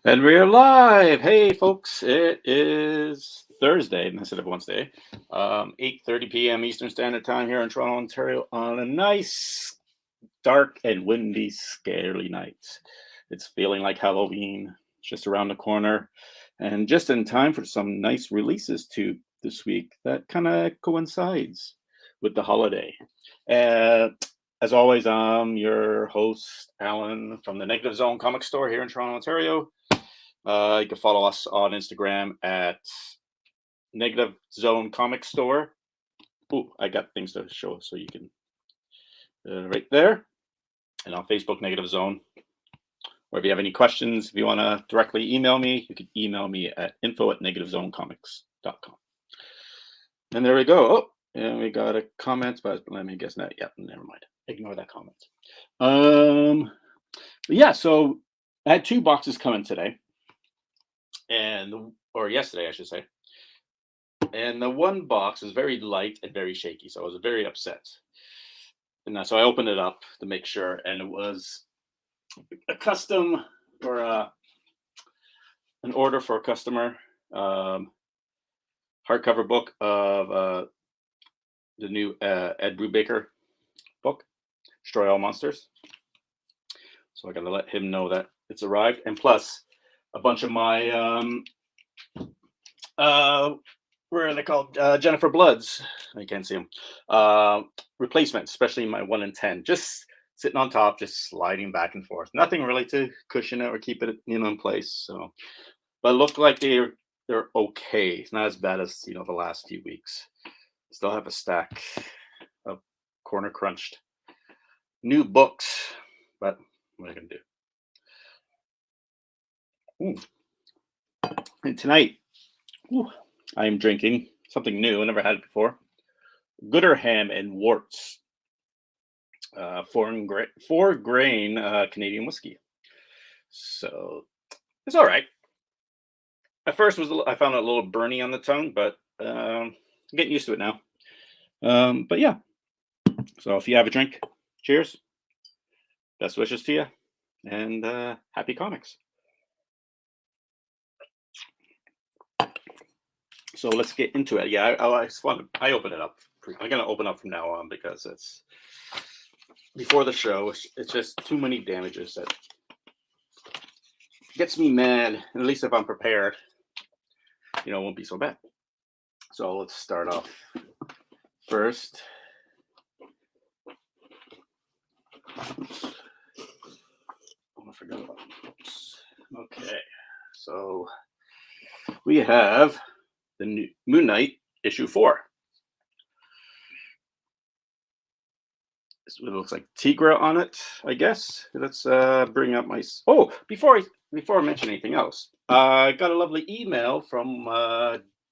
And we're live. Hey, folks! It is Thursday instead of Wednesday, 8:30 p.m. Eastern Standard Time here in Toronto, Ontario, on a nice, dark and windy, scary night. It's feeling like Halloween, just around the corner, and just in time for some nice releases to this week that kind of coincides with the holiday. Uh, as always, I'm your host, Alan, from the Negative Zone Comic Store here in Toronto, Ontario. You can follow us on Instagram at Negative Zone Comic Store. Ooh, I got things to show so you can right there. And on Facebook, Negative Zone. Or if you have any questions, if you want to directly email me, you can email me at info@negativezonecomics.com. And there we go. Oh, and we got a comment, but let me guess that. Yeah, never mind. Ignore that comment. Yeah, so I had 2 boxes coming today. Or yesterday, I should say. And the one box was very light and very shaky, so I was very upset. And so I opened it up to make sure, and it was a custom or an order for a customer hardcover book of the new Ed Brubaker book, Destroy All Monsters. So I got to let him know that it's arrived, and plus a bunch of my what are they called? Jennifer Bloods. I can't see them. Replacements, especially my 1 in 10, just sitting on top, just sliding back and forth. Nothing really to cushion it or keep it in place. So, but it looked like they're okay. It's not as bad as the last few weeks. Still have a stack of corner crunched new books, but what am I gonna do? And tonight, I am drinking something new. I never had it before. Gooder Ham and Worts, 4-grain Canadian whiskey. So it's all right. At first, I found it a little burny on the tongue, but I'm getting used to it now. But yeah, so if you have a drink, cheers. Best wishes to you, and happy comics. So let's get into it. Yeah, I open it up. I'm gonna open up from now on because it's before the show. It's just too many damages that gets me mad. At least if I'm prepared, it won't be so bad. So let's start off first. Oops. I forgot about books. Okay, so we have the new Moon Knight issue 4. It looks like Tigra on it, I guess. Let's bring up my. Oh, before I mention anything else, I got a lovely email from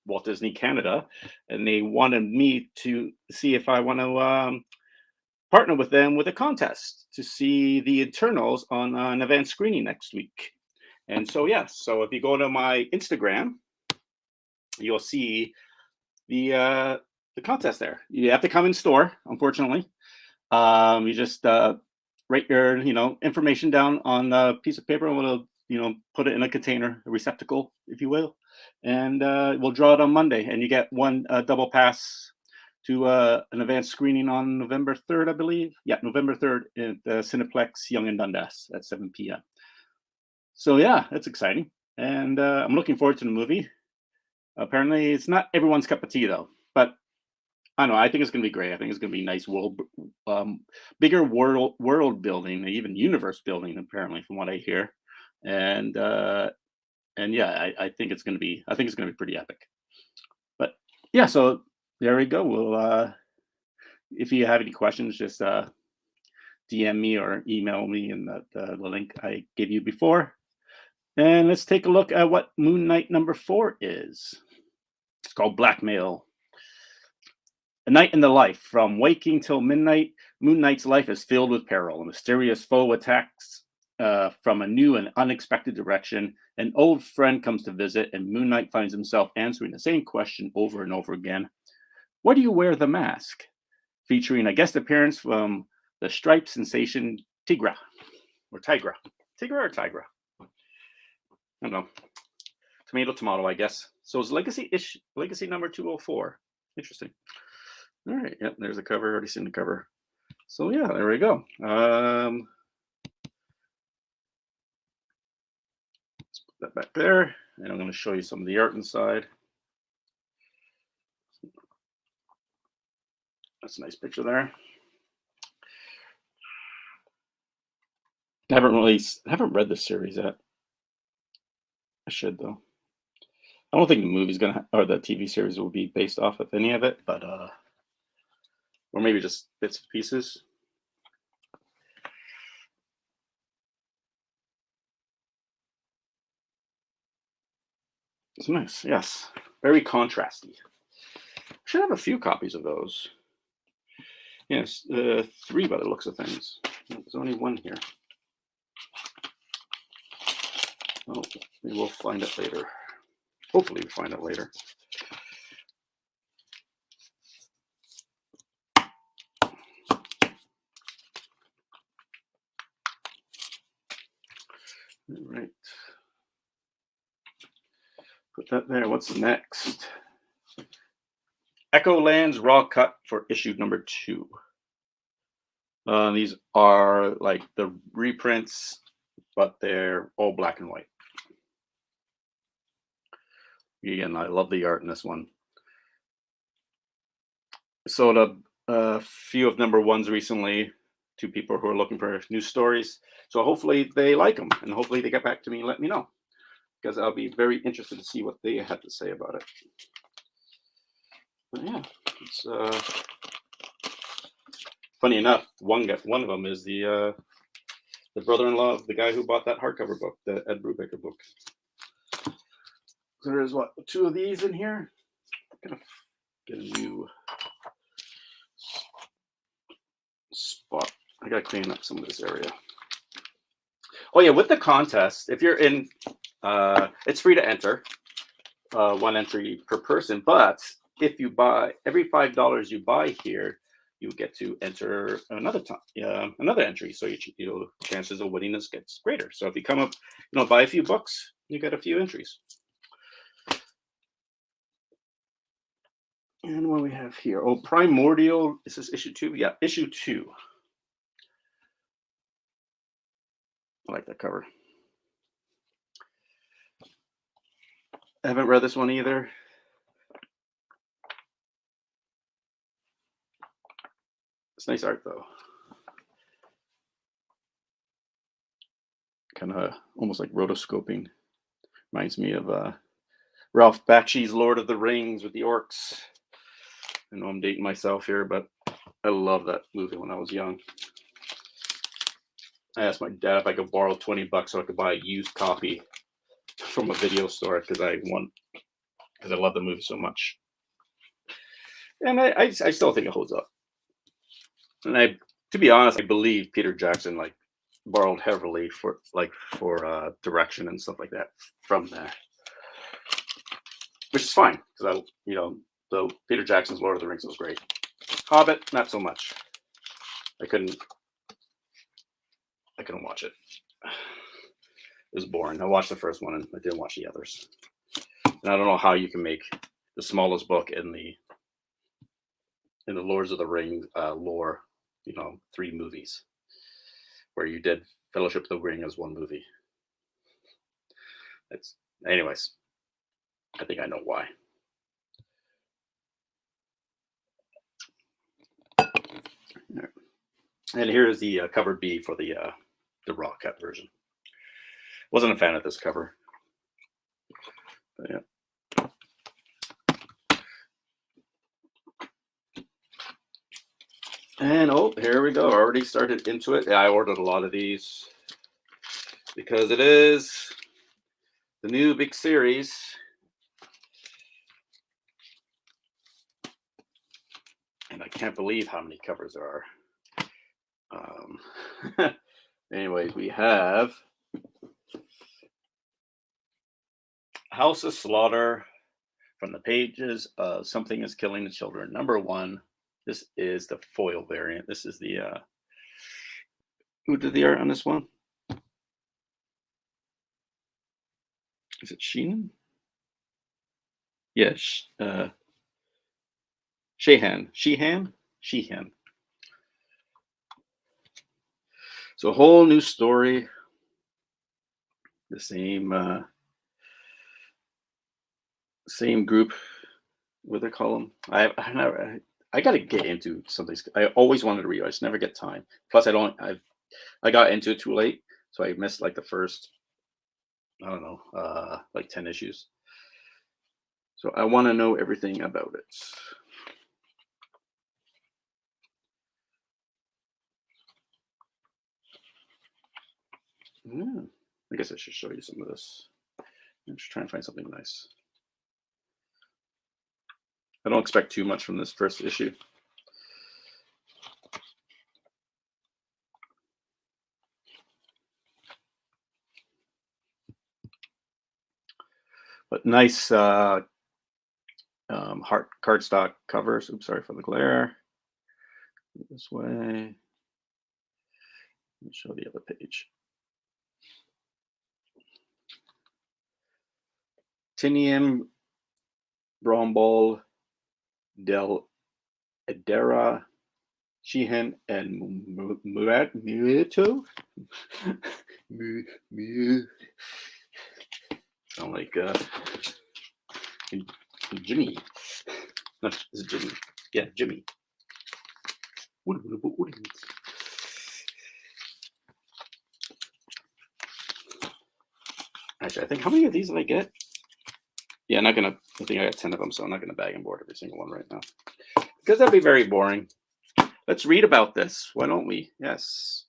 Walt Disney Canada, and they wanted me to see if I want to partner with them with a contest to see the Eternals on an advanced screening next week. And so so if you go to my Instagram, you'll see the contest there. You have to come in store, unfortunately. You just write your information down on a piece of paper, and we'll put it in a container, a receptacle, if you will, and we'll draw it on Monday, and you get one double pass to an advanced screening on November 3rd, I believe. Yeah, November 3rd at the Cineplex Yonge and Dundas at 7 p.m. So yeah, that's exciting, and I'm looking forward to the movie. Apparently, it's not everyone's cup of tea though, but I don't know. I think it's going to be great. I think it's going to be nice bigger world building, even universe building. Apparently, from what I hear, and yeah, I think it's going to be. I think it's going to be pretty epic. But yeah, so there we go. We'll if you have any questions, just DM me or email me in the link I gave you before. And let's take a look at what Moon Knight number 4 is. It's called Blackmail. A night in the life. From waking till midnight, Moon Knight's life is filled with peril. A mysterious foe attacks from a new and unexpected direction. An old friend comes to visit, and Moon Knight finds himself answering the same question over and over again. Why do you wear the mask? Featuring a guest appearance from the Stripe sensation Tigra. Or Tigra. Tigra or Tigra? don't know. Tomato, I guess. So it's legacy number 204. Interesting. All right. Yep. There's the cover. Already seen the cover. So yeah, there we go. Let's put that back there, and I'm going to show you some of the art inside. That's a nice picture there. I haven't read this series yet. I should though. I don't think the movie's or the TV series will be based off of any of it, but or maybe just bits and pieces. It's nice, yes. Very contrasty. Should have a few copies of those. Yes, 3 by the looks of things. There's only 1 here. Oh, maybe we'll find it later. Hopefully we'll find it later. All right. Put that there. What's next? Echo Lands Raw Cut for issue number 2. These are like the reprints, but they're all black and white. Again, I love the art in this one. Sold a few of number 1s recently to people who are looking for new stories. So hopefully they like them, and hopefully they get back to me and let me know, because I'll be very interested to see what they had to say about it. But yeah, it's funny enough. One of them is the brother-in-law of the guy who bought that hardcover book, the Ed Brubaker book. So there's 2 of these in here. I'm gonna get a new spot. I gotta clean up some of this area. Oh yeah, with the contest, if you're in, it's free to enter, 1 entry per person. But if you buy every $5 you buy here, you get to enter another entry. So your chances of winning this gets greater. So if you come up, buy a few books, you get a few entries. And what we have here? Oh, Primordial. Is this issue 2? Yeah, issue 2. I like that cover. I haven't read this one either. It's nice art though. Kind of almost like rotoscoping. Reminds me of Ralph Bakshi's Lord of the Rings with the orcs. I know I'm dating myself here, but I love that movie when I was young. I asked my dad if I could borrow $20 so I could buy a used copy from a video store because I love the movie so much. And I still think it holds up. And to be honest, I believe Peter Jackson borrowed heavily for direction and stuff like that from there, which is fine because the Peter Jackson's Lord of the Rings was great. Hobbit, not so much. I couldn't watch it. It was boring. I watched the first one and I didn't watch the others. And I don't know how you can make the smallest book in the Lords of the Rings lore, 3 movies, where you did Fellowship of the Ring as 1 movie. Anyways, I think I know why. And here's the cover B for the raw cut version. Wasn't a fan of this cover, but yeah. And here we go. Already started into it. Yeah, I ordered a lot of these because it is the new big series. And I can't believe how many covers there are. Anyways, we have House of Slaughter from the pages of Something is Killing the Children, number 1. This is the foil variant. This is the who did the art on this one? Is it Sheenan? Yes. Sheehan. So a whole new story. The same group. What do they call them? I got to get into something. I always wanted to read. I just never get time. Plus, I got into it too late, so I missed like the first, I don't know, like 10 issues. So I want to know everything about it. Yeah, I guess I should show you some of this. I'm just trying to find something nice. I don't expect too much from this first issue. But nice cardstock covers. Oops, sorry for the glare. This way. Let me show the other page. Tinian Brombol del Edera Sheehan and Mueto. Sound like Jimmy. No, it's Jimmy. Yeah, Jimmy. Actually, I think how many of these did I get? Yeah, I think I got 10 of them, so I'm not gonna bag and board every single one right now. Because that'd be very boring. Let's read about this. Why don't we? Yes.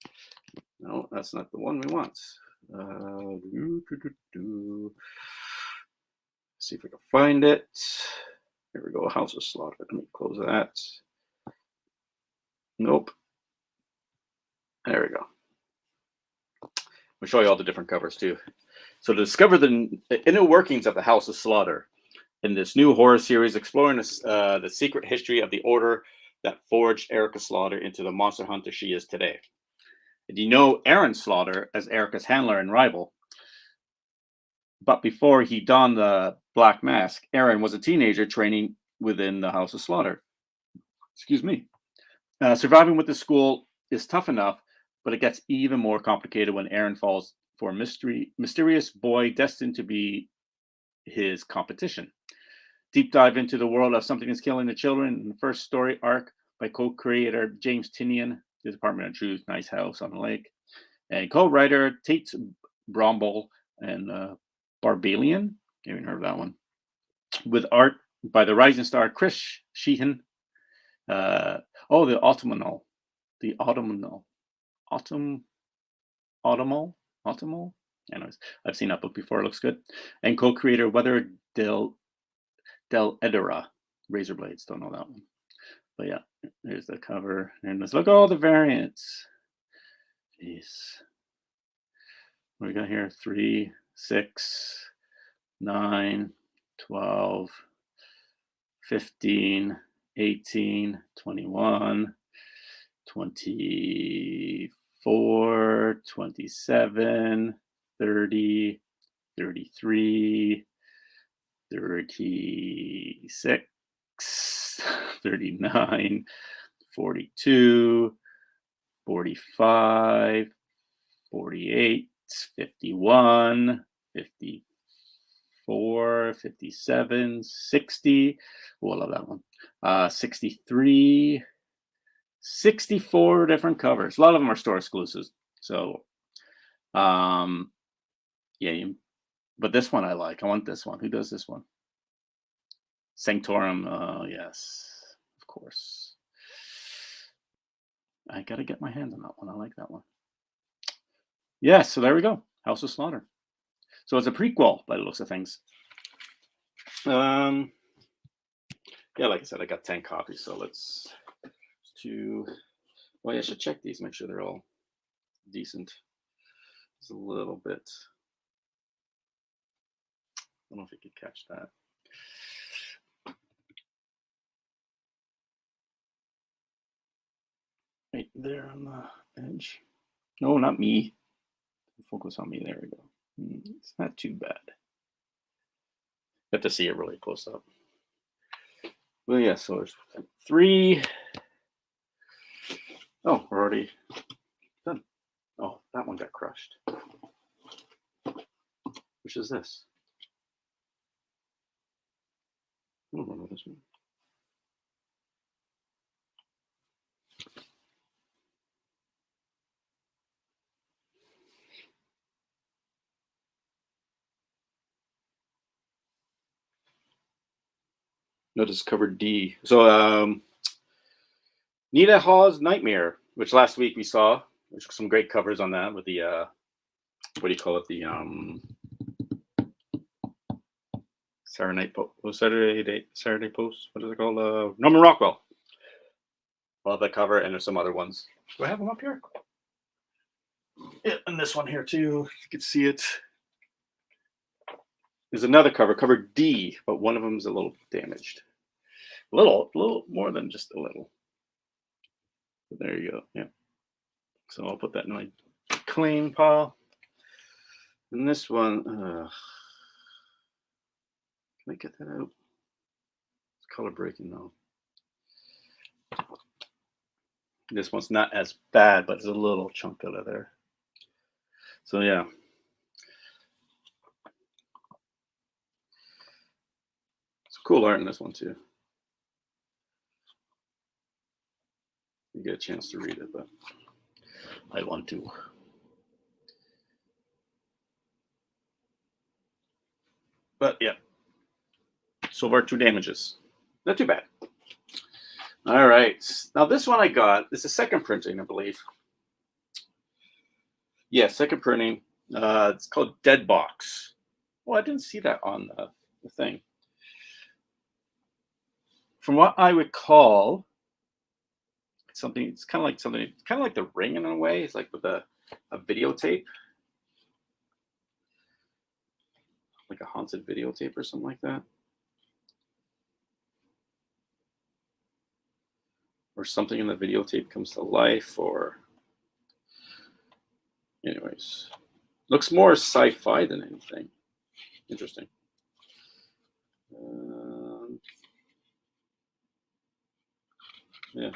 No, that's not the one we want. See if we can find it. Here we go. House of Slaughter. Let me close that. Nope. There we go. I'll show you all the different covers too. So to discover the inner workings of the House of Slaughter in this new horror series, exploring the secret history of the order that forged Erica Slaughter into the monster hunter she is today. And you know Aaron Slaughter as Erica's handler and rival. But before he donned the black mask, Aaron was a teenager training within the House of Slaughter. Excuse me. Surviving with the school is tough enough, but it gets even more complicated when Aaron falls for a mysterious boy destined to be his competition. Deep dive into the world of Something is Killing the Children in the first story arc by co-creator James Tinian, The Department of Truth, Nice House on the Lake, and co-writer Tate Brombol and Barbalian. I haven't heard of that one. With art by the rising star Chris Sheehan. The Autumnal. Anyways, I've seen that book before. It looks good. And co-creator Weather Del Edera. Razor Blades. Don't know that one. But yeah, there's the cover. And let's look at all the variants. Jeez. What do we got here? 3, 6, 9, 12, 15, 18, 21, 24, 27, 30, 33, 36, 39, 42, 45, 48, 51, 54, 57, 60. Oh, I love that one. 63, 64 different covers. A lot of them are store exclusives. So, yeah, but this one I like. I want this one. Who does this one? Sanctorum. Yes, of course. I got to get my hands on that one. I like that one. Yeah, so there we go. House of Slaughter. So it's a prequel by the looks of things. Yeah, like I said, I got 10 copies. So let's do. Well, I should check these, make sure they're all decent. It's a little bit. I don't know if you could catch that. Right there on the edge. No, not me. Focus on me. There we go. It's not too bad. have to see it really close up. Well, yeah, so there's 3. Oh, we're already done. Oh, that one got crushed. Which is this? I don't remember this one. Notice cover D. So Nita Hawes' Nightmare, which last week we saw. There's some great covers on that with the what do you call it? The Saturday Post. What is it called? Norman Rockwell. Love the cover, and there's some other ones. Do I have them up here? Yeah, and this one here too. If you can see it. There's another cover D, but one of them is a little damaged. A little more than just a little. But there you go. Yeah. So I'll put that in my clean pile. And this one, can I get that out? It's color breaking though. This one's not as bad, but there's a little chunk out of there. So yeah. It's cool art in this one too. You get a chance to read it, but I want to. But yeah. So far, 2 damages. Not too bad. All right. Now this one I got. This is second printing, I believe. Yeah, second printing. It's called Dead Box. Well, I didn't see that on the thing. From what I recall, it's kind of like The Ring in a way. It's like with a videotape, like a haunted videotape or something like that, or something in the videotape comes to life. Or, anyways, looks more sci-fi than anything. Interesting. Yeah.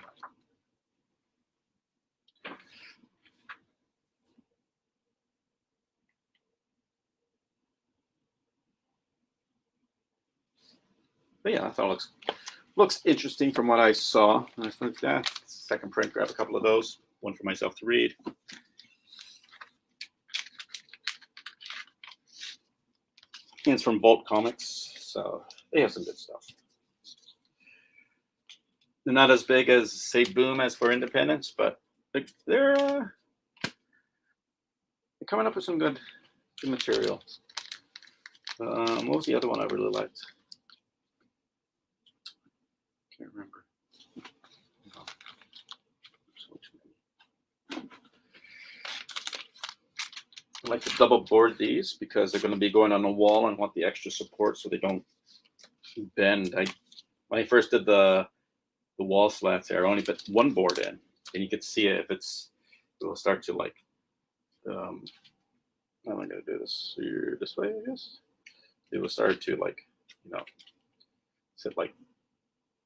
But yeah, I thought it looks interesting from what I saw. And I thought, yeah, second print, grab a couple of those. One for myself to read. And it's from Vault Comics, so they have some good stuff. They're not as big as, say, Boom as for Independence, but they're coming up with some good material. What was the other one I really liked? Can't remember. I like to double board these because they're going to be going on the wall and want the extra support so they don't bend. When I first did the wall slats there, I only put one board in, and you could see it if it will start to like. How am I going to do this? Here, this way, I guess. It will start to like, sit like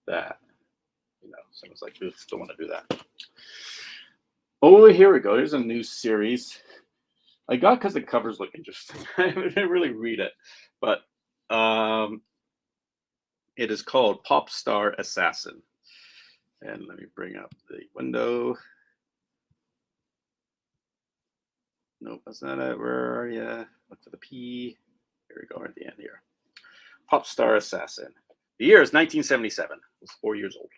that. So it's like, oops, don't want to do that. Oh, here we go. Here's a new series. I got because the covers look interesting. I didn't really read it, but it is called Pop Star Assassin. And let me bring up the window. Nope, that's not it. Where are you? Look for the P. Here we go at the end here. Pop Star Assassin. The year is 1977. I was 4 years old.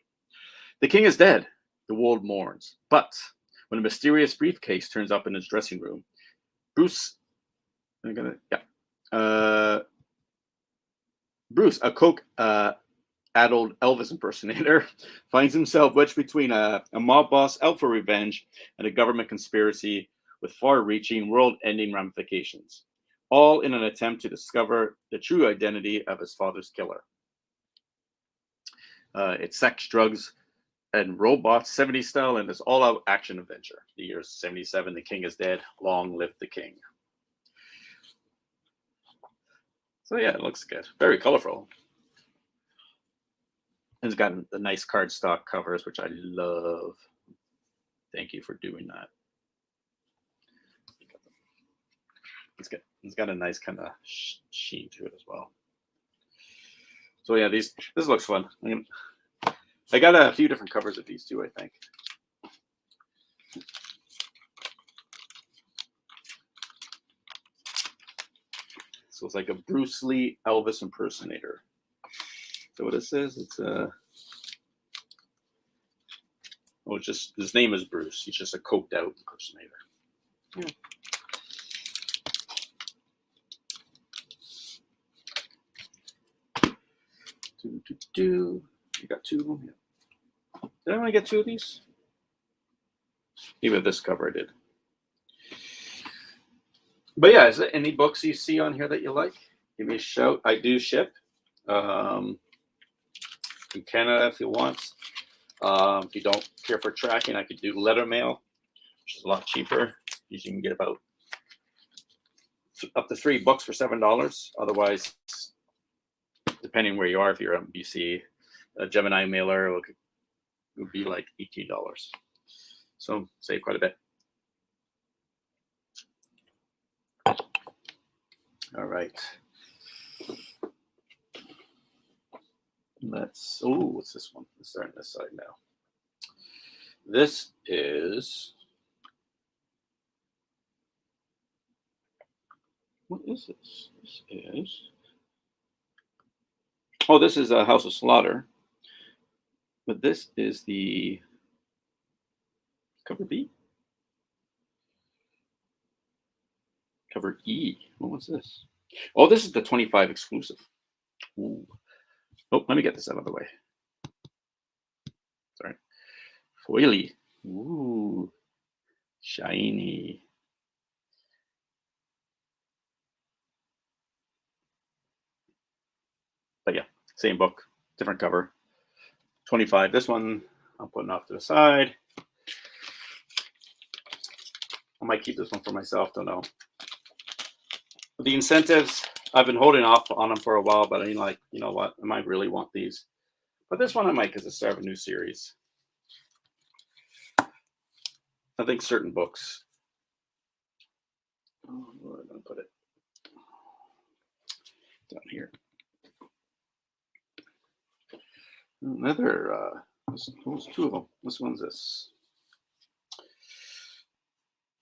The king is dead. The world mourns. But when a mysterious briefcase turns up in his dressing room, Bruce, a coke-addled Elvis impersonator, finds himself wedged between a mob boss out for revenge and a government conspiracy with far-reaching, world-ending ramifications, all in an attempt to discover the true identity of his father's killer. It's sex, drugs, and robots, 70s style, and this all-out action adventure. The year is 77. The king is dead. Long live the king. So yeah, it looks good. Very colorful. And it's got the nice cardstock covers, which I love. Thank you for doing that. It's got a nice kind of sheen to it as well. So yeah, this looks fun. I got a few different covers of these too, I think. So it's like a Bruce Lee Elvis impersonator. So what it says, it's it's just, his name is Bruce. He's just a coked out impersonator. Yeah. You got two of them. Yeah. Did I only get two of these? Maybe this cover I did. But yeah, is there any books you see on here that you like? Give me a shout. I do ship in Canada if you want. If you don't care for tracking, I could do letter mail, which is a lot cheaper. Usually you can get about up to 3 books for $7. Otherwise, depending where you are, if you're in BC, a Gemini mailer would be like $18. So save quite a bit. All right. What's this one? Let's start on this side now. This is, what is this? This is a House of Slaughter. But this is the cover B? Cover E. What was this? Oh, this is the 25 exclusive. Ooh. Oh, let me get this out of the way. Sorry. Foily. Ooh. Shiny. But yeah, same book, different cover. 25. This one I'm putting off to the side. I might keep this one for myself, don't know. The incentives, I've been holding off on them for a while, but I mean, like, you know what? I might really want these. But this one I might, because it's the start of a new series. I think certain books. Where am I going to put it? Down here. Another, there's 2 of them. This one's this.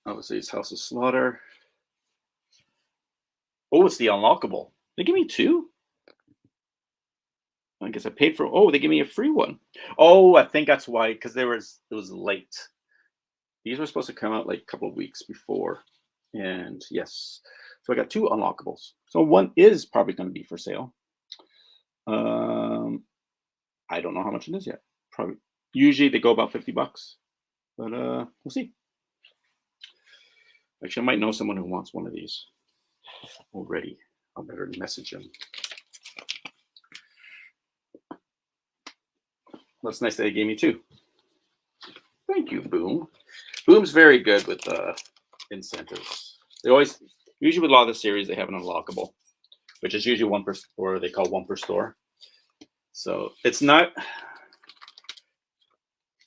Obviously, it's House of Slaughter. Oh, it's the unlockable. They give me 2? I guess I paid for. Oh, they give me a free one. Oh, I think that's why, because it was late. These were supposed to come out like a couple of weeks before, and yes, so I got 2 unlockables. So one is probably going to be for sale. I don't know how much it is yet. Probably. Usually they go about $50, but we'll see. Actually, I might know someone who wants one of these already. I'll better message him. That's nice that they gave me 2. Thank you, Boom. Boom's very good with incentives. They always, usually with a lot of the series, they have an unlockable, which is usually 1 per store. They call 1 per store. So it's not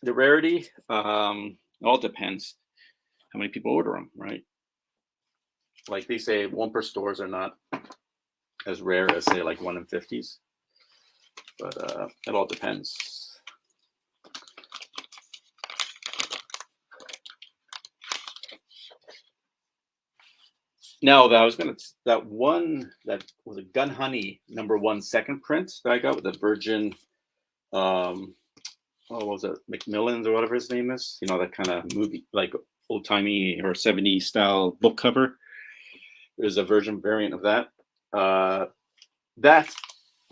the rarity. It all depends how many people order them, right? Like they say, 1 per stores are not as rare as say like 1 in 50s, but it all depends. No, that one that was a Gun Honey #1 second print that I got with the Virgin, what was it, Macmillan's or whatever his name is? You know, that kind of movie, like old timey or 70s style book cover. There's a Virgin variant of that. That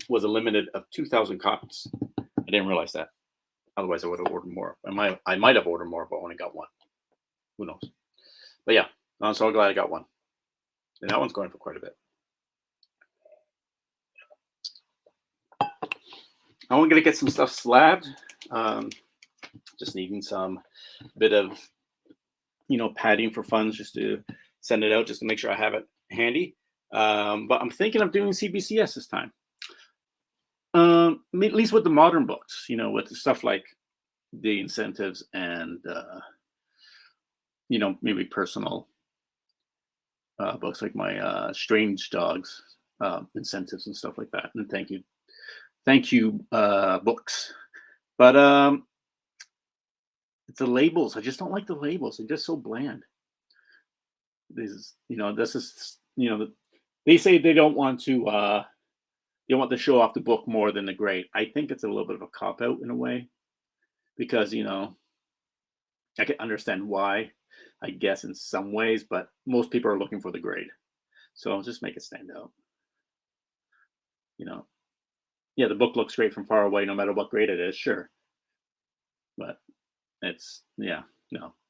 was a limited of 2,000 copies. I didn't realize that. Otherwise, I would have ordered more. I might have ordered more, but only got 1. Who knows? But yeah, I'm so glad I got 1. And that one's going for quite a bit. I'm going to get some stuff slabbed. Just needing some bit of, padding for funds just to send it out, just to make sure I have it handy. But I'm thinking of doing CBCS this time. At least with the modern books, with the stuff like the incentives and maybe personal books like my Strange Dogs incentives and stuff like that. And thank you books. But it's the labels. I just don't like the labels. They're just so bland. This is they say they don't want to. They want to show off the book more than the grade. I think it's a little bit of a cop out in a way, because I can understand why, I guess, in some ways, but most people are looking for the grade. So I'll just make it stand out. Yeah, the book looks great from far away, no matter what grade it is, sure. But no.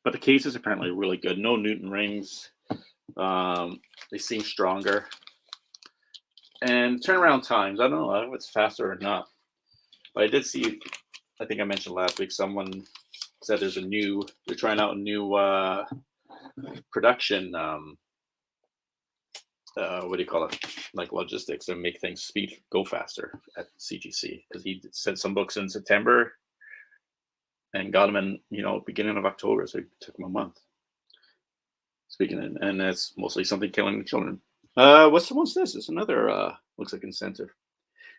But the cases apparently are really good. No Newton rings. They seem stronger. And turnaround times, I don't know if it's faster or not. But I did see, I think I mentioned last week, someone said they're trying out a new production, what do you call it? Like logistics, and make things go faster at CGC. Because he sent some books in September and got them in, beginning of October. So it took him a month. And that's mostly something killing the children. What's this? It's another, looks like incentive.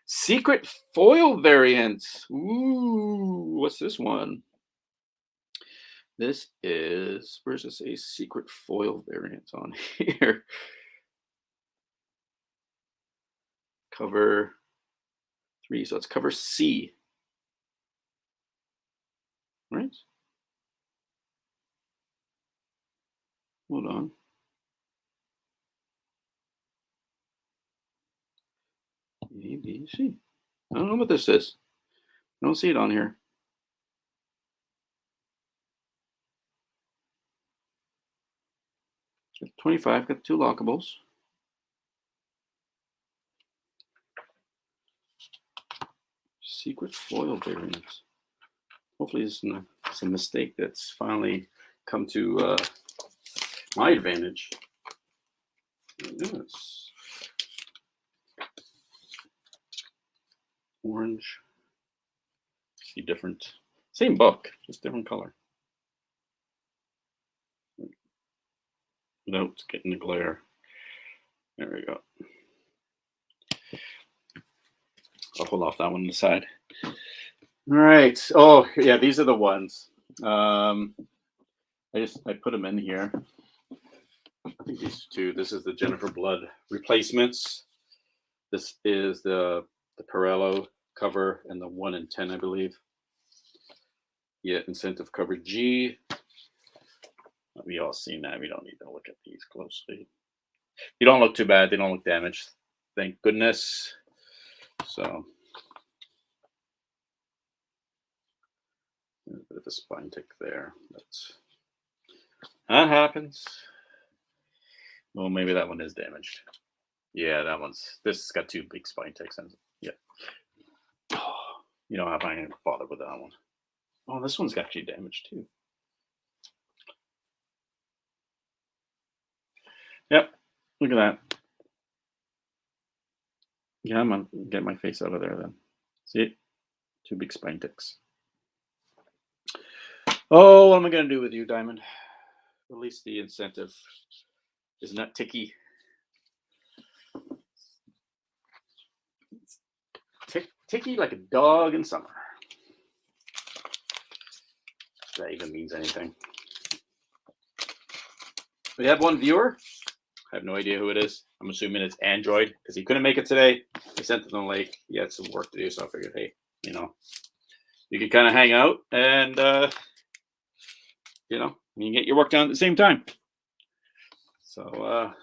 Secret foil variant. Ooh, what's this one? This is, where's this a secret foil variant on here? Cover 3, so it's cover C. Right? Hold on. A, B, C. I don't know what this is. I don't see it on here. Got 25, got 2 lockables. Secret foil variants. Hopefully it's a mistake that's finally come to my advantage. Yes. Orange. See, different. Same book, just different color. Nope, it's getting the glare. There we go. I'll hold off that one on the side. All right. Oh, yeah, these are the ones. I put them in here. I think these two. This is the Jennifer Blood replacements. This is the Perello cover and the 1 in 10, I believe. Yeah, incentive cover G. We all seen that. We don't need to look at these closely. They don't look too bad. They don't look damaged. Thank goodness. So there's a bit of a spine tick there. That happens. Well, maybe that one is damaged. Yeah, this has got 2 big spine ticks. Yeah. I'm not going to bother with that one. Oh, this one's actually damaged too. Yep. Look at that. Yeah, I'm going to get my face out of there then. See it? 2 big spine ticks. Oh, what am I going to do with you, Diamond? Release the incentive. Isn't that ticky? Ticky like a dog in summer. If that even means anything. We have one viewer. I have no idea who it is. I'm assuming it's Android because he couldn't make it today. I sent it on late. He had some work to do, so I figured, hey, you can kind of hang out and you can get your work done at the same time. So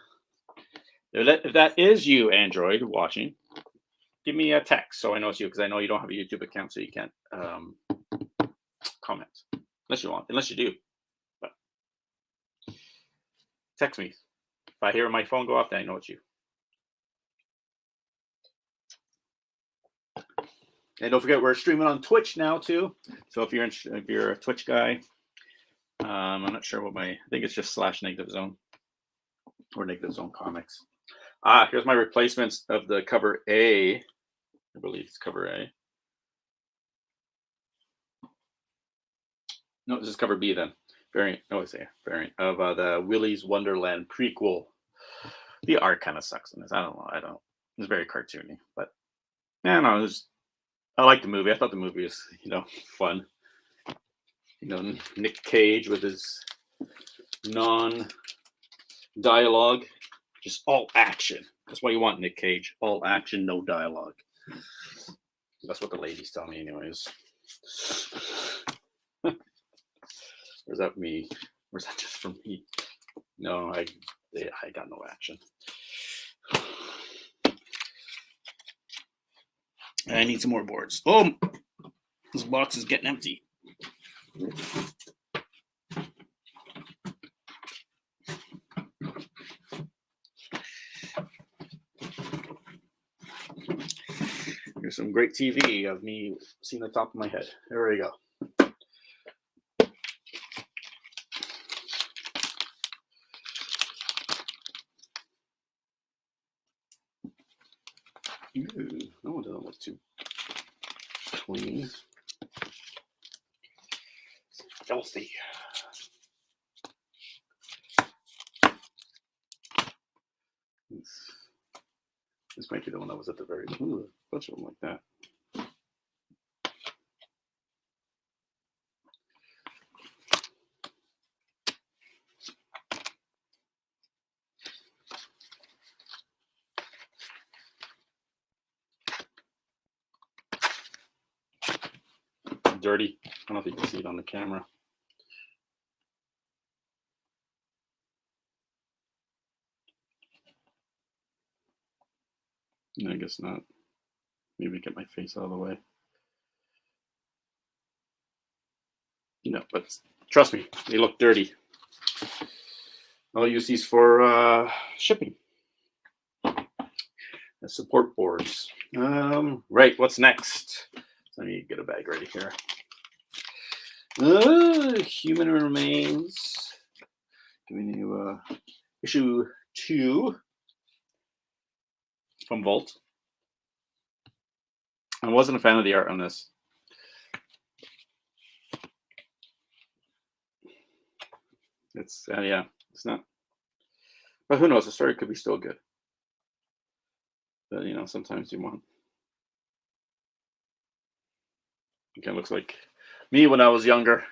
if that is you, Android, watching, give me a text so I know it's you, because I know you don't have a YouTube account, so you can't comment unless you do. But text me. If I hear my phone go off, then I know it's you. And don't forget, we're streaming on Twitch now too. So if you're a Twitch guy, I'm not sure I think it's just /Negative Zone or Negative Zone Comics. Here's my replacements of the cover A. I believe it's cover A. No, this is cover B then. Variant. Oh, it's a variant of the Willy's Wonderland prequel. The art kind of sucks in this. I don't know. It's very cartoony, but yeah, no. I like the movie. I thought the movie was, fun. Nick Cage with his non-dialogue, just all action. That's what you want, Nick Cage. All action, no dialogue. That's what the ladies tell me, anyways. Or is that me? Or is that just for me? No, I got no action. I need some more boards. Oh, this box is getting empty. Here's some great TV of me seeing the top of my head. There we go. Ooh, that one doesn't look too clean. Filthy. This might be the one that was at the very end. Ooh, a bunch of them like that. Dirty. I don't know if you can see it on the camera. I guess not. Maybe get my face out of the way. But trust me, they look dirty. I'll use these for shipping. The support boards. Right, what's next? Let me get a bag ready here. Human Remains. Giving you issue 2 from Vault. I wasn't a fan of the art on this. It's it's not. But who knows? The story could be still good. But sometimes you want. It looks like me when I was younger.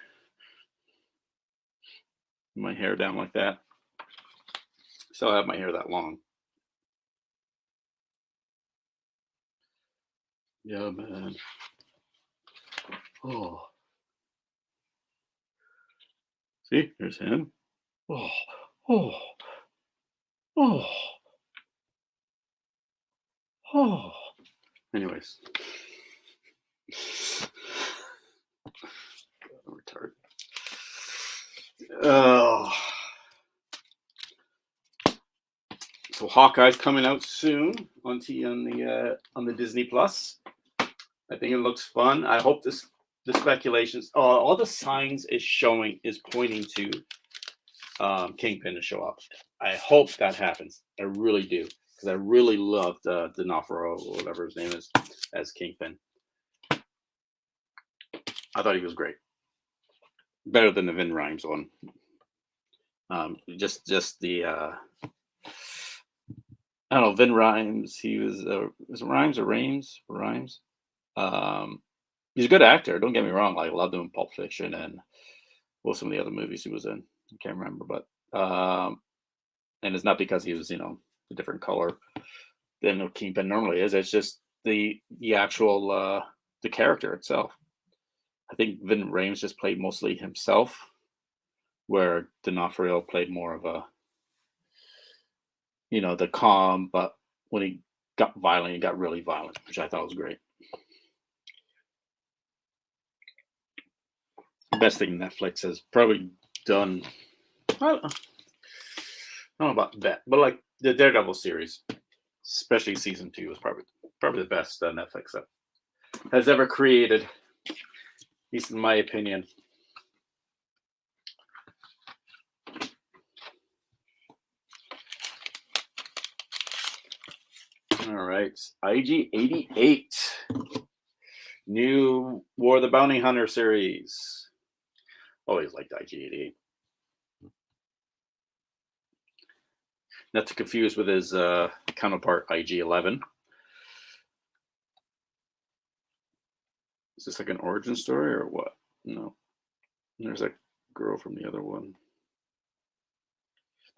My hair down like that. Still have my hair that long. Yeah, man. Oh. See, there's him. Oh. Anyways. Retard. So Hawkeye's coming out soon on the Disney Plus. I think it looks fun. I hope the speculations, all the signs is pointing to Kingpin to show up. I hope that happens. I really do, because I really loved D'Onofrio, or whatever his name is, as Kingpin. I thought he was great. Better than the Vin Rhames one. Just the I don't know, Vin Rhames. He was it Rhymes or Rames? Rhymes. He's a good actor. Don't get me wrong. I loved him in Pulp Fiction and some of the other movies he was in. I can't remember, but and it's not because he was a different color than Kingpin normally is. It's just the actual the character itself. I think Vin Rhames just played mostly himself, where D'Onofrio played more of a the calm, but when he got violent, he got really violent, which I thought was great. The best thing Netflix has probably done, I don't know about that, but like the Daredevil series, especially season 2, was probably the best Netflix has ever created, at least in my opinion. right. IG-88. New War of the Bounty Hunter series. Always liked IG-88. Not to confuse with his counterpart IG-11. Is this like an origin story or what? No. There's a girl from the other one.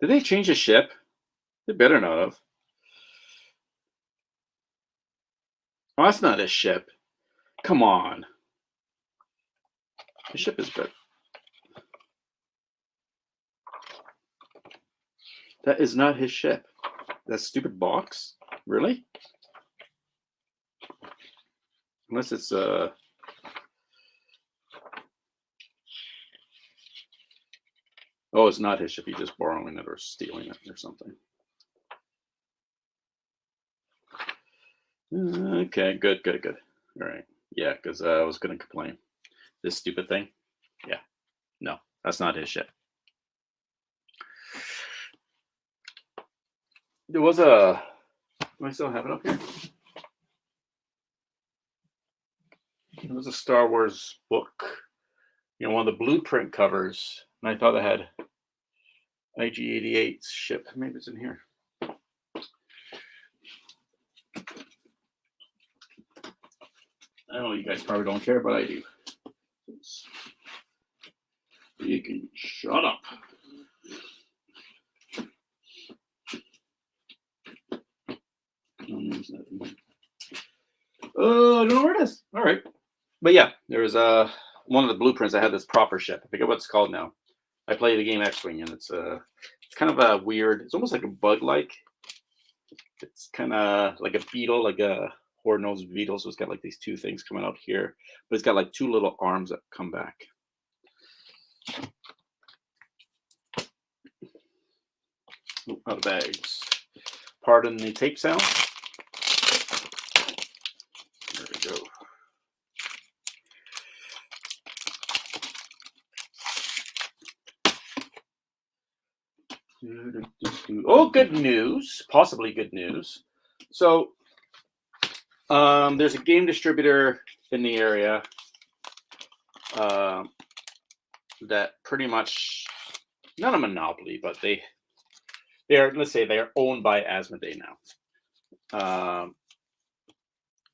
Did they change the ship? They better not have. Oh, that's not his ship. Come on. The ship is good. That is not his ship. That stupid box? Really? Unless it's oh, it's not his ship. He's just borrowing it or stealing it or something. Okay, good. All right. Yeah, because I was going to complain. This stupid thing. Yeah. No, that's not his ship. There was a... Do I still have it up here? There was a Star Wars book. You know, one of the blueprint covers. And I thought it had IG-88's ship. Maybe it's in here. I know you guys probably don't care, but I do. You can shut up. I don't know where it is. All right. But yeah, there was one of the blueprints that had this proper ship. I forget what it's called now. I played the game X-Wing, and it's kind of a weird, it's almost like a bug-like. It's kind of like a beetle, like a horde-nosed beetle. So it's got like these two things coming out here, but it's got like two little arms that come back. Ooh, out of bags. Pardon the tape sound. There we go. Oh, good news. Possibly good news. So there's a game distributor in the area that pretty much, not a monopoly, but they are, let's say, they are owned by Asmodee now,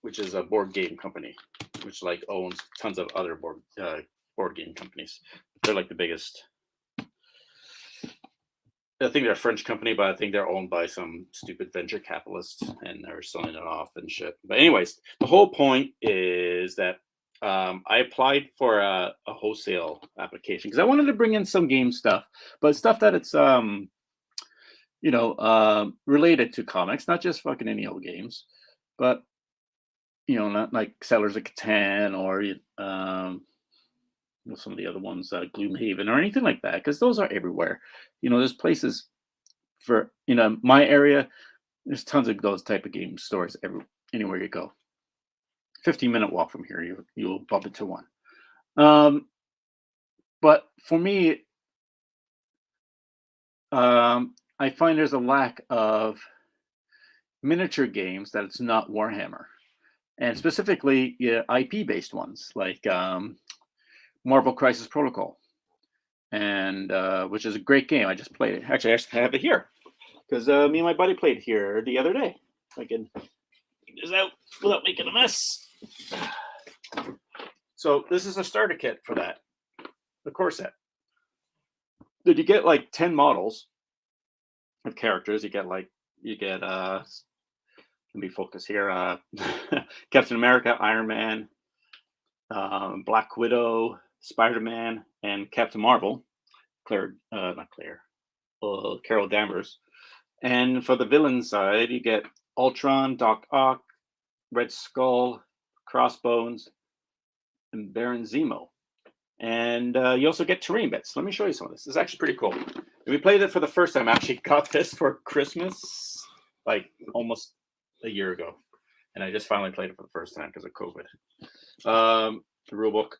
which is a board game company, which like owns tons of other board game companies. They're like the biggest. I think they're a French company, but I think they're owned by some stupid venture capitalists, and they're selling it off and shit. But anyways, the whole point is that I applied for a wholesale application because I wanted to bring in some game stuff, but stuff that it's related to comics, not just fucking any old games, but not like Settlers of Catan or some of the other ones, Gloomhaven or anything like that, because those are everywhere. There's places for my area. There's tons of those type of game stores anywhere you go. 15-minute walk from here, you'll bump into one. But for me, I find there's a lack of miniature games that it's not Warhammer, and specifically IP-based ones like Marvel Crisis Protocol, and which is a great game. I just played it. Actually, I have it here because me and my buddy played here the other day. I can get this out without making a mess. So this is a starter kit for that, the core set. Did you get like 10 models of characters? You get let me focus here. Captain America, Iron Man, Black Widow, Spider-Man, and Captain Marvel. Carol Danvers. And for the villain side, you get Ultron, Doc Ock, Red Skull, Crossbones, and Baron Zemo. And you also get terrain bits. Let me show you some of this. It's actually pretty cool. And we played it for the first time. I actually got this for Christmas, like almost a year ago. And I just finally played it for the first time because of COVID. The rule book.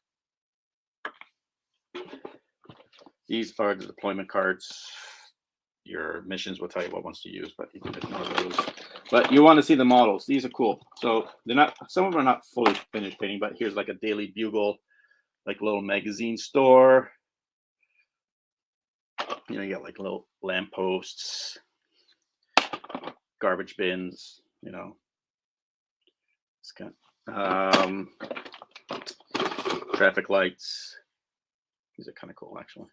These are the deployment cards. Your missions will tell you what ones to use, but you can ignore those. But you want to see the models. These are cool. So they're not. Some of them are not fully finished painting, but here's like a Daily Bugle, like a little magazine store. You know, you got like little lampposts, garbage bins. You know, it's kind of, traffic lights. These are kind of cool, actually.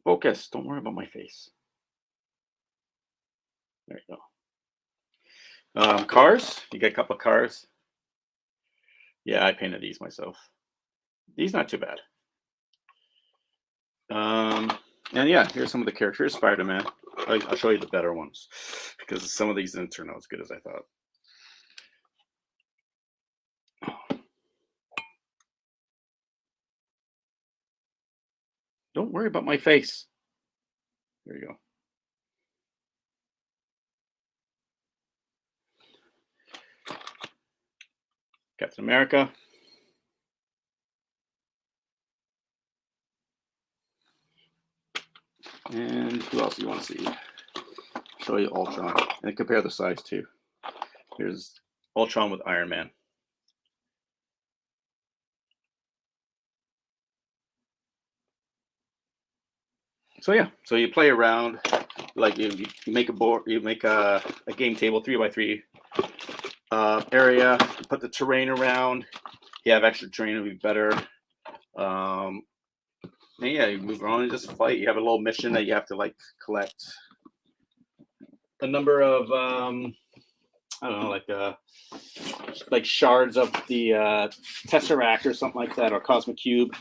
Focus. Don't worry about my face. There you go. Cars. You get a couple of cars. Yeah, I painted these myself. These not too bad. And yeah, here's some of the characters. Spider-Man. I'll show you the better ones because some of these didn't turn out as good as I thought. Don't worry about my face. There you go. Captain America. And who else do you want to see? Show you Ultron and compare the size too. Here's Ultron with Iron Man. So yeah, so you play around, like you make a board, you make a game table 3x3 area. You put the terrain around. You have extra terrain, it'll be better. And yeah, you move around and just fight. You have a little mission that you have to like collect a number of I don't know, like shards of the Tesseract or something like that, or Cosmic Cube.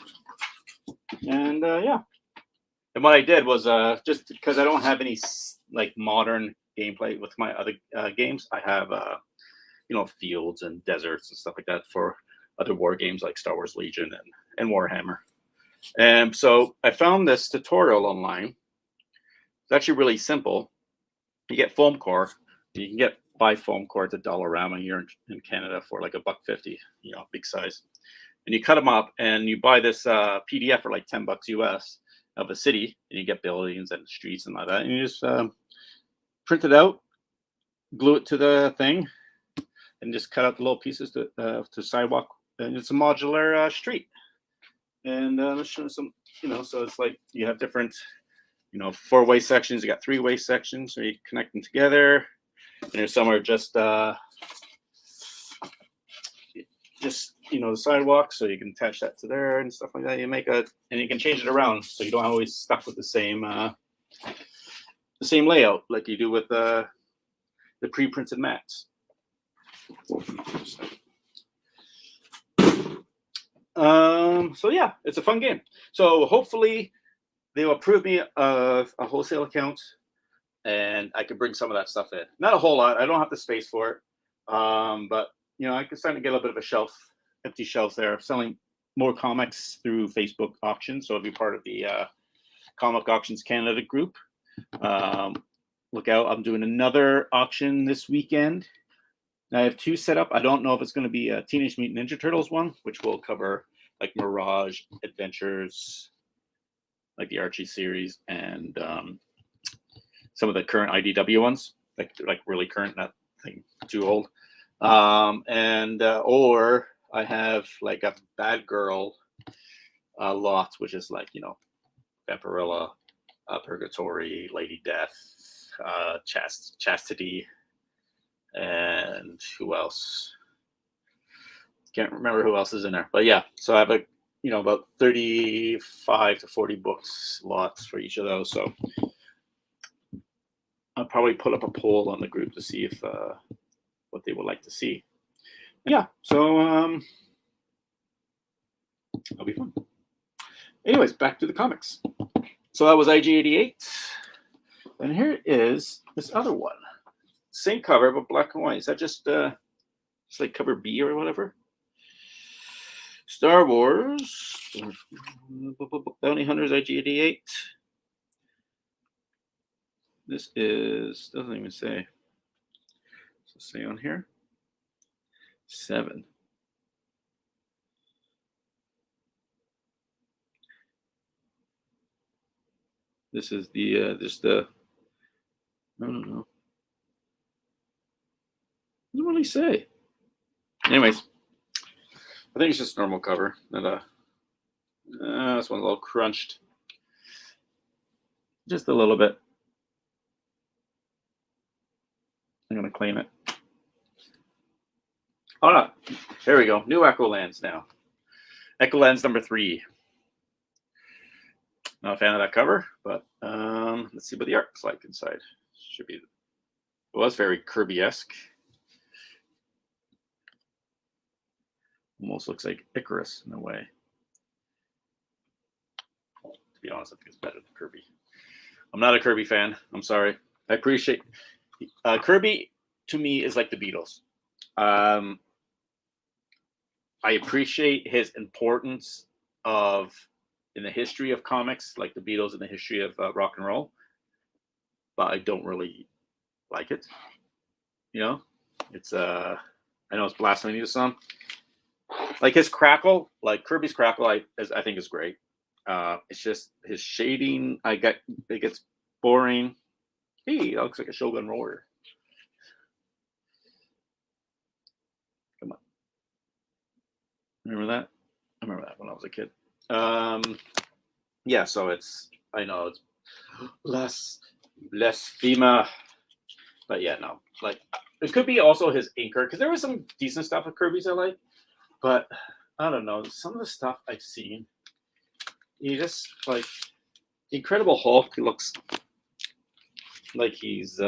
And yeah. And what I did was just because I don't have any like modern gameplay with my other games, I have you know, fields and deserts and stuff like that for other war games like Star Wars Legion and Warhammer. And so I found this tutorial online. It's actually really simple. You get foam core. You can buy foam core at the Dollarama here in Canada for like $1.50, you know, big size. And you cut them up and you buy this PDF for like $10 US of a city, and you get buildings and streets and all that. And you just print it out, glue it to the thing, and just cut out the little pieces to sidewalk. And it's a modular street. And let's show some, you know, so it's like you have different, you know, 4-way sections. You got 3-way sections, so you connect them together. And there's somewhere just you know, the sidewalk, so you can attach that to there and stuff like that. You make and you can change it around, so you don't always stuck with the same layout like you do with the pre-printed mats. So yeah, it's a fun game. So hopefully they will approve me of a wholesale account, and I can bring some of that stuff in. Not a whole lot. I don't have the space for it, but you know, I can start to get a little bit of a empty shelf there. Selling more comics through Facebook auctions, so I'll be part of the Comic Auctions Canada group. Look out! I'm doing another auction this weekend. I have 2 set up. I don't know if it's going to be a Teenage Mutant Ninja Turtles one, which will cover like Mirage Adventures, like the Archie series, and some of the current IDW ones, like really current, not too old. Or I have like a Bad Girl lot, which is like, you know, Vampirella, Purgatory, Lady Death, Chastity, and who else? Can't remember who else is in there, but yeah. So I have about 35 to 40 books lots for each of those. So I'll probably put up a poll on the group to see if what they would like to see. Yeah, so that'll be fun. Anyways, back to the comics. So that was IG-88, and here is this other one. Same cover, but black and white. Is that just like cover B or whatever? Star Wars Bounty Hunters IG-88. This doesn't even say. Does it say on here? 7. This is the just the I don't know. What doesn't really say. Anyways, I think it's just normal cover. This one's a little crunched. Just a little bit. I'm going to clean it. All right. There we go. New Echo Lands now. Echo Lands number 3. Not a fan of that cover, but let's see what the art looks like inside. Should be. It was very Kirby-esque. Almost looks like Icarus in a way. To be honest, I think it's better than Kirby. I'm not a Kirby fan. I'm sorry. I appreciate Kirby. To me, is like the Beatles. I appreciate his importance in the history of comics, like the Beatles in the history of rock and roll. But I don't really like it. You know, it's I know it's blasphemy to some. Like his crackle, like Kirby's crackle, I think is great. It's just his shading. It gets boring. Hey, that looks like a Shogun roller. Come on, remember that? I remember that when I was a kid. Yeah, so I know it's less FEMA, but yeah, no, like it could be also his inker because there was some decent stuff with Kirby's I like. But I don't know. Some of the stuff I've seen, he just like Incredible Hulk. He looks like he's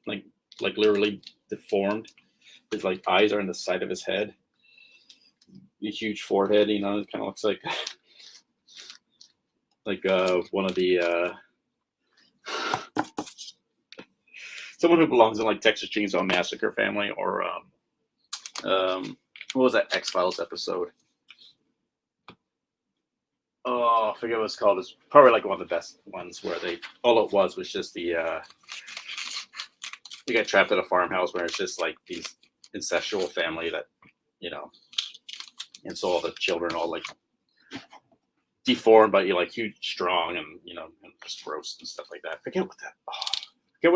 like literally deformed. His like eyes are in the side of his head. A huge forehead. You know, it kind of looks like one of the someone who belongs in like Texas Chainsaw Massacre family or. What was that X-Files episode? Oh, I forget what it's called. It's probably like one of the best ones where all it was just they got trapped at a farmhouse where it's just like these incestual family that, you know, and so all the children all like deformed, but you're like huge, strong, and you know, and just gross and stuff like that. I forget what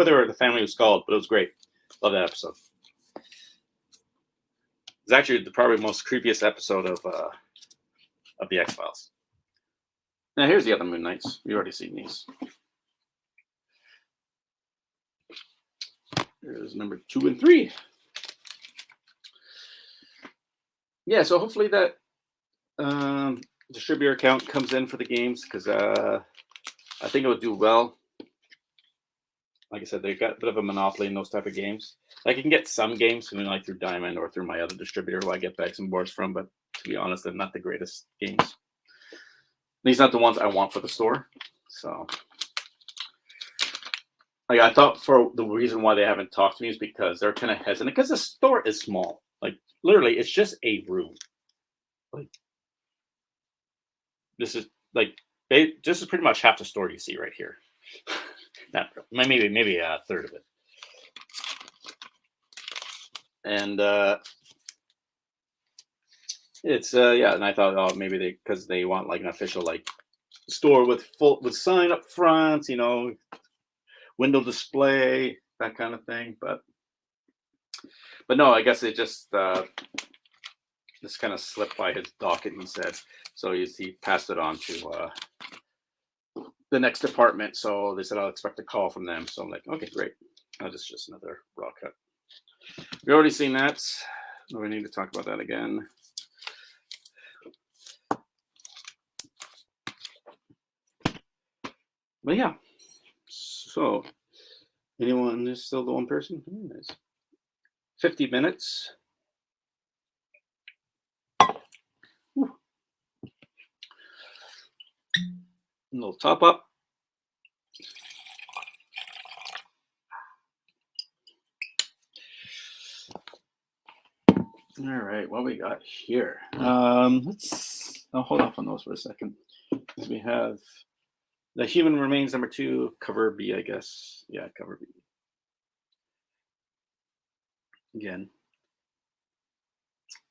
the family was called, but it was great. Love that episode. It's actually probably the most creepiest episode of the X-Files. Now here's the other Moon Knights. We've already seen these. Here's number 2 and 3. Yeah, so hopefully that distributor account comes in for the games because I think it would do well. Like I said, they've got a bit of a monopoly in those type of games. I can get some games, like through Diamond or through my other distributor who I get bags and boards from, but to be honest, they're not the greatest games. At least not the ones I want for the store. So, like, I thought for the reason why they haven't talked to me is because they're kind of hesitant because the store is small. Like, literally, it's just a room. Like, this is pretty much half the store you see right here. Not maybe a third of it. And it's and I thought, maybe because they want like an official like store with sign up front, you know, window display, that kind of thing. But no, I guess it just kind of slipped by his docket, he said. So he passed it on to the next department. So they said I'll expect a call from them. So I'm like, okay, great. That's just another raw cut. We've already seen that. Do we need to talk about that again? But yeah. So, anyone is still the one person? Nice. 50 minutes. Whew. A little top up. All right, what we got here? Let's hold off on those for a second. We have The Human Remains number 2, cover B, I guess. Yeah, cover B. Again,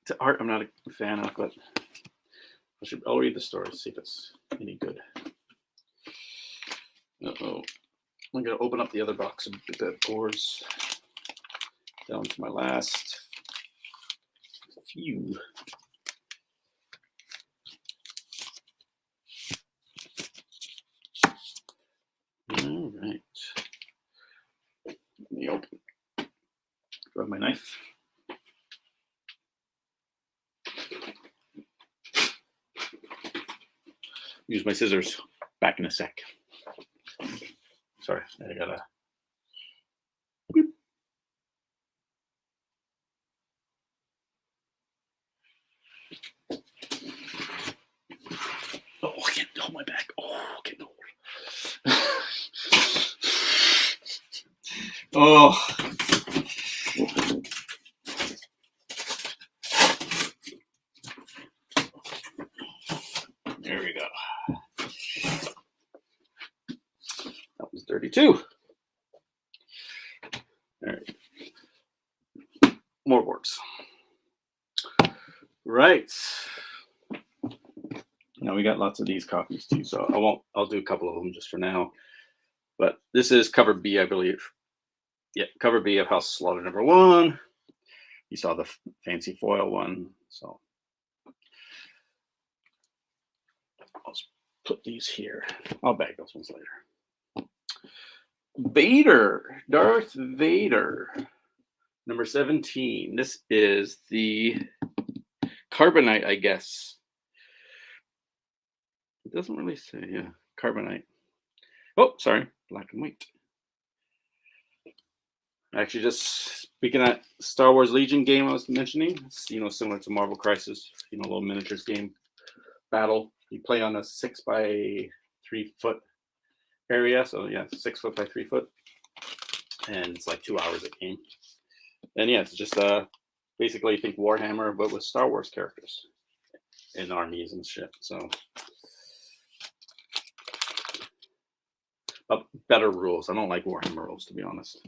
the art I'm not a fan of, but I'll read the story, see if it's any good. Uh-oh. I'm going to open up the other box and get the boards down to my last few. All right. Let me open. Grab my knife. Use my scissors. Back in a sec. Sorry, I gotta. Oh, I can't hold my back. Oh, I can't hold. Oh. There we go. That was 32. All right. More boards. Right. Now we got lots of these copies too, so I'll do a couple of them just for now. But this is cover B, I believe. Yeah, cover B of House Slaughter #1. You saw the fancy foil one, so I'll just put these here. I'll bag those ones later. Vader, Darth Vader, number 17. This is the Carbonite, I guess. It doesn't really say, yeah, Carbonite. Oh, sorry, black and white. Actually, just speaking of that Star Wars Legion game I was mentioning, it's, similar to Marvel Crisis, little miniatures game battle. You play on a 6x3 foot area, so yeah, 6 foot by 3 foot, and it's like 2 hours a game. And yeah, it's just basically think Warhammer, but with Star Wars characters and armies and shit. So, but better rules. I don't like Warhammer rules, to be honest.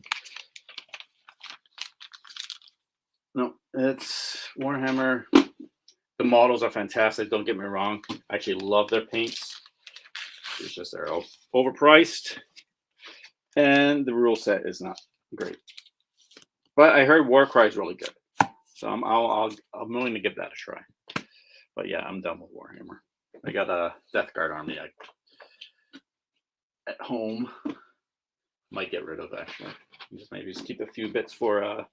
No, it's Warhammer. The models are fantastic. Don't get me wrong. I actually love their paints. It's just they're overpriced, and the rule set is not great. But I heard Warcry is really good, so I'm willing to give that a try. But yeah, I'm done with Warhammer. I got a Death Guard army at home. Might get rid of actually. Maybe just keep a few bits for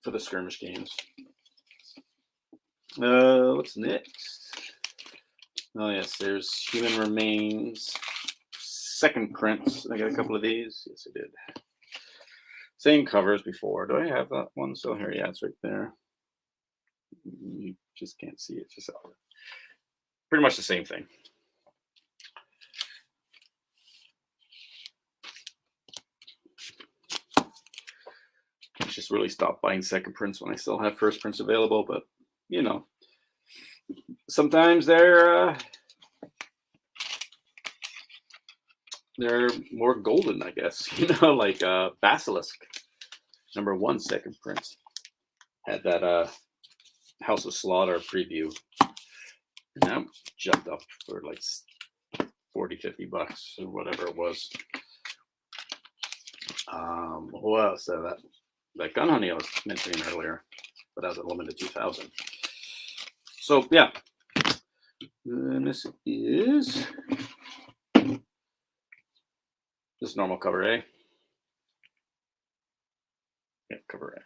the skirmish games. What's next? Oh yes, there's Human Remains second prints. I got a couple of these. Yes, I did. Same covers before. Do I have that one still here? Yeah, it's right there. You just can't see it. Just pretty much the same thing. Just really stopped buying second prints when I still have first prints available, but sometimes they're more golden, I guess. Like Basilisk #1 second print had that House of Slaughter preview, and that jumped up for like $40-50 or whatever it was. What else? That gun honey I was mentioning earlier, but that was a limited 2000. So yeah, and this is this normal cover A. Yeah, cover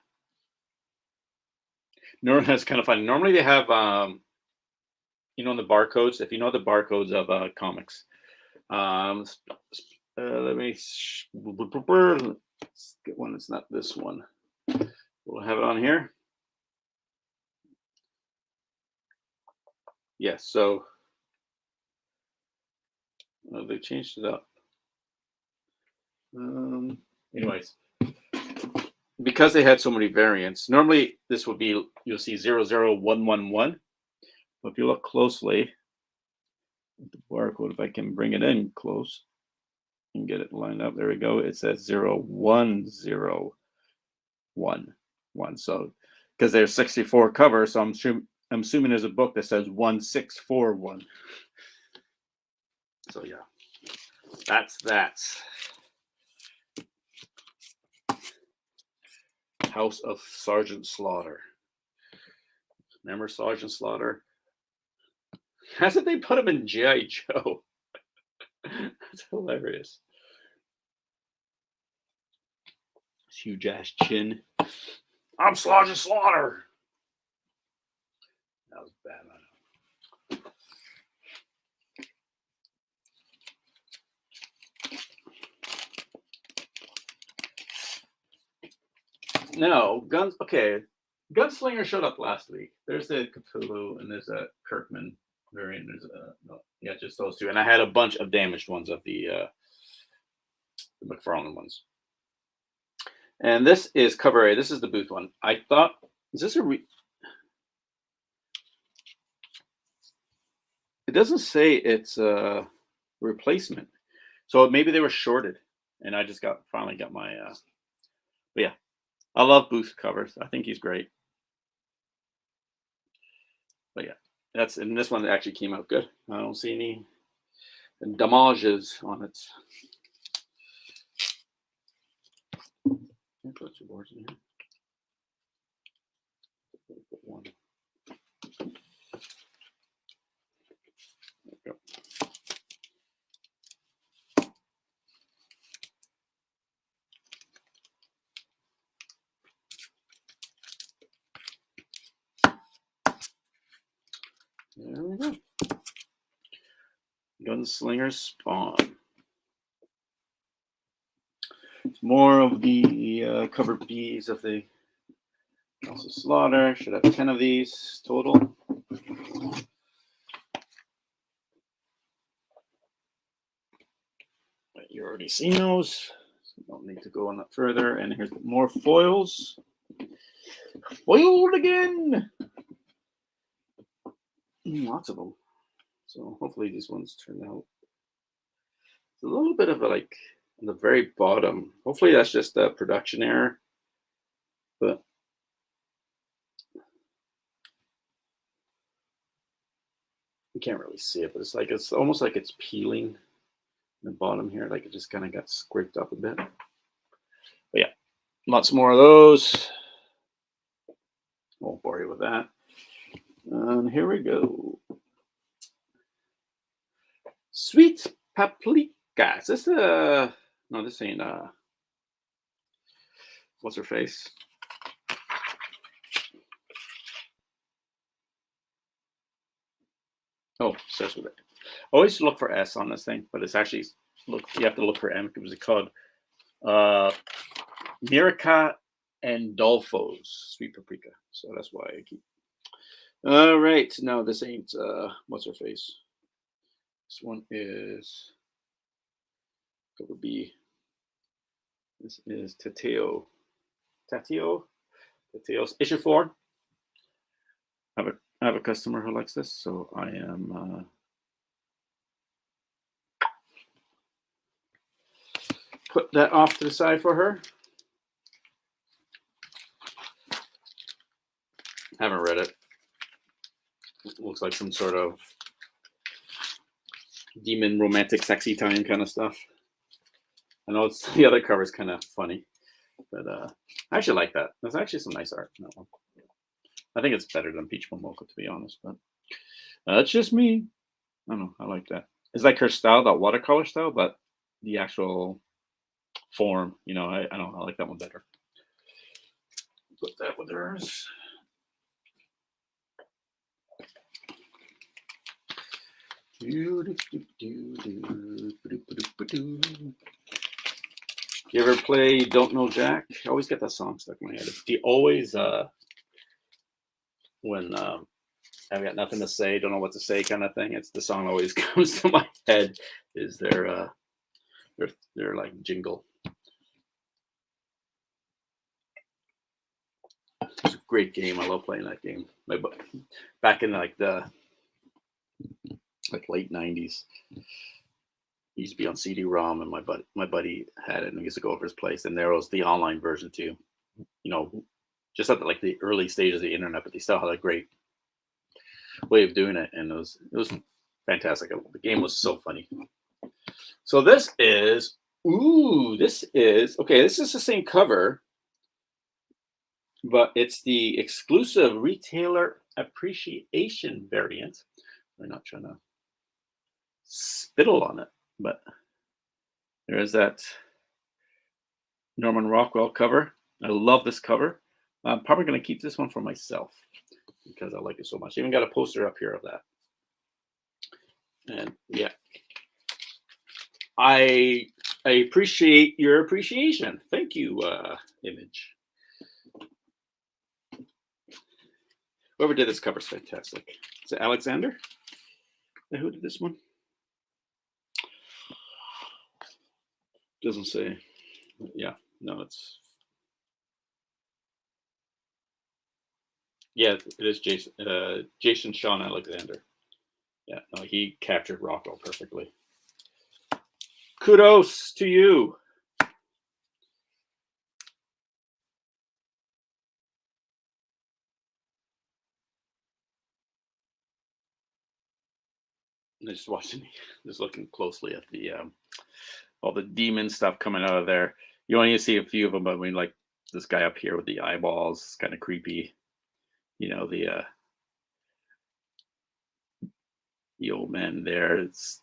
A. That's kind of funny. Normally they have, the barcodes. If you know the barcodes of comics, let me let's get one that's not this one. We'll have it on here. Yes, so they changed it up. Anyways, because they had so many variants, normally this would be, you'll see 00111. But if you look closely at the barcode, if I can bring it in close and get it lined up, there we go. It says 01011. So because there's 64 covers, so I'm assuming there's a book that says 1641. So yeah, that's that. House of Sergeant Slaughter. Remember Sergeant Slaughter? Hasn't they put him in G.I. Joe? That's hilarious. His huge ass chin. I'm Sergeant Slaughter. That was bad. No, guns. Okay, Gunslinger showed up last week. There's the Cthulhu and there's a Kirkman variant. There's yeah, just those two. And I had a bunch of damaged ones of the McFarlane ones. And this is cover A. This is the Booth one. I thought, is this a it doesn't say it's a replacement. So maybe they were shorted. And I just finally got my but yeah. I love Booth covers. I think he's great. But yeah, and this one actually came out good. I don't see any damages on it. Put your boards in here. Put one. There we go. There we go. Gunslinger Spawn. More of the cover Bs of the House of Slaughter. Should have 10 of these total. But you already seen those, so don't need to go on that further. And here's more foils. Foiled again. Lots of them. So hopefully these ones turn out. It's a little bit of a like on the very bottom. Hopefully that's just a production error. But you can't really see it, but it's almost like it's peeling in the bottom here, like it just kind of got scraped up a bit. But yeah, lots more of those. Won't bore you with that. And here we go. Sweet Paprika. Is this no, this ain't what's her face? Oh, starts with it. Always look for S on this thing, but it's actually you have to look for M because it's called Mirica and Dolfo's Sweet Paprika. So that's why I keep. All right, no, this ain't what's her face. This one is cover B. This is Tateo's issue 4. I have a customer who likes this, so I am put that off to the side for her. Haven't read it. It looks like some sort of demon romantic sexy time kind of stuff. I know the other cover is kind of funny, but I actually like that. There's actually some nice art in that one. I think it's better than Peach Momoko, to be honest, but that's just me. I don't know. I like that. It's like her style, that watercolor style, but the actual form, I don't know. I like that one better. Put that with hers. You ever play Don't Know Jack? I always get that song stuck in my head. It's the always when I've got nothing to say, don't know what to say kind of thing. It's the song always comes to my head is their like jingle. It's a great game. I love playing that game. Back in like the late 90s. It used to be on CD-ROM, and my buddy had it, and we used to go over his place. And there was the online version too. Just at the early stages of the internet, but they still had a great way of doing it, and it was fantastic. The game was so funny. So this is okay. This is the same cover, but it's the exclusive retailer appreciation variant. We're not trying to spittle on it, but there is that Norman Rockwell cover. I love this cover. I'm probably going to keep this one for myself because I like it so much. Even got a poster up here of that. And yeah, I appreciate your appreciation. Thank you, Image. Whoever did this cover is fantastic. Is it Alexander? Who did this one? Doesn't say. Yeah, no, it's. Yeah, it is Jason Sean Alexander. Yeah, no, he captured Rockwell perfectly. Kudos to you. Just watching, just looking closely at the all the demon stuff coming out of there. You only see a few of them, but I mean, like this guy up here with the eyeballs, kind of creepy. You know, the old man there. It's,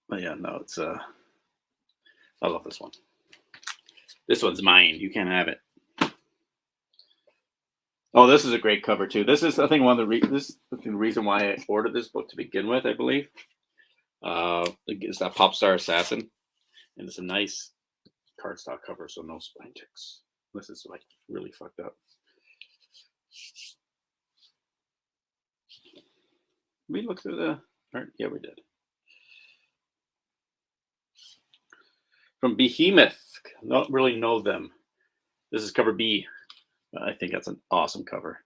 but yeah, no, it's I love this one. This one's mine. You can't have it. Oh, this is a great cover too. This is, I think, one of the reason why I ordered this book to begin with. I believe it's that Pop Star Assassin, and it's a nice cardstock cover, so no spine ticks. This is like really fucked up. We looked at the art. Yeah, we did. From Behemoth. Don't really know them. This is cover B. I think that's an awesome cover.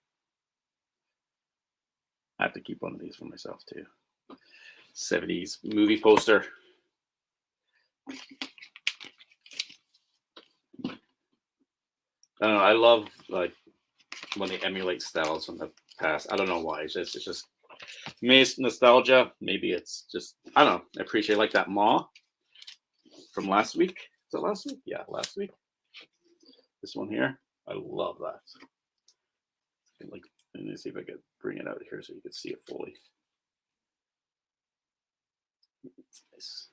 I have to keep one of these for myself too. 70s movie poster. I don't know. I love like when they emulate styles from the past. I don't know why. It's just maybe it's nostalgia. Maybe it's just, I don't know. I appreciate like that Maw from last week. Is it last week? Yeah, last week. This one here. I love that. Like, let me see if I can bring it out here so you can see it fully. It's nice.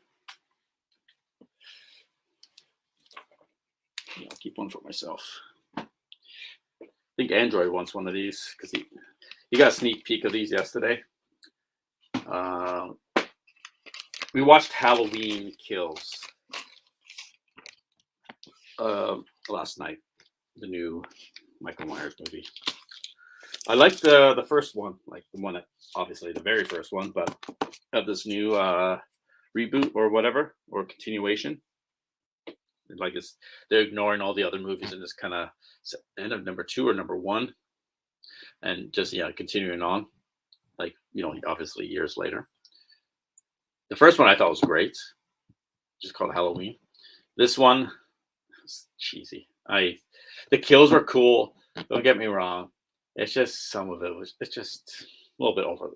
Yeah, I'll keep one for myself. I think Android wants one of these because he got a sneak peek of these yesterday. We watched Halloween Kills last night, the new Michael Myers movie. I liked the first one, like the one that obviously the very first one, but of this new reboot or whatever or continuation. Like they're ignoring all the other movies and just kind of end of number 2 or number 1, and just continuing on, like obviously years later. The first one I thought was great, just called Halloween. This one was cheesy. The kills were cool. Don't get me wrong. It's just some of it was. It's just a little bit over.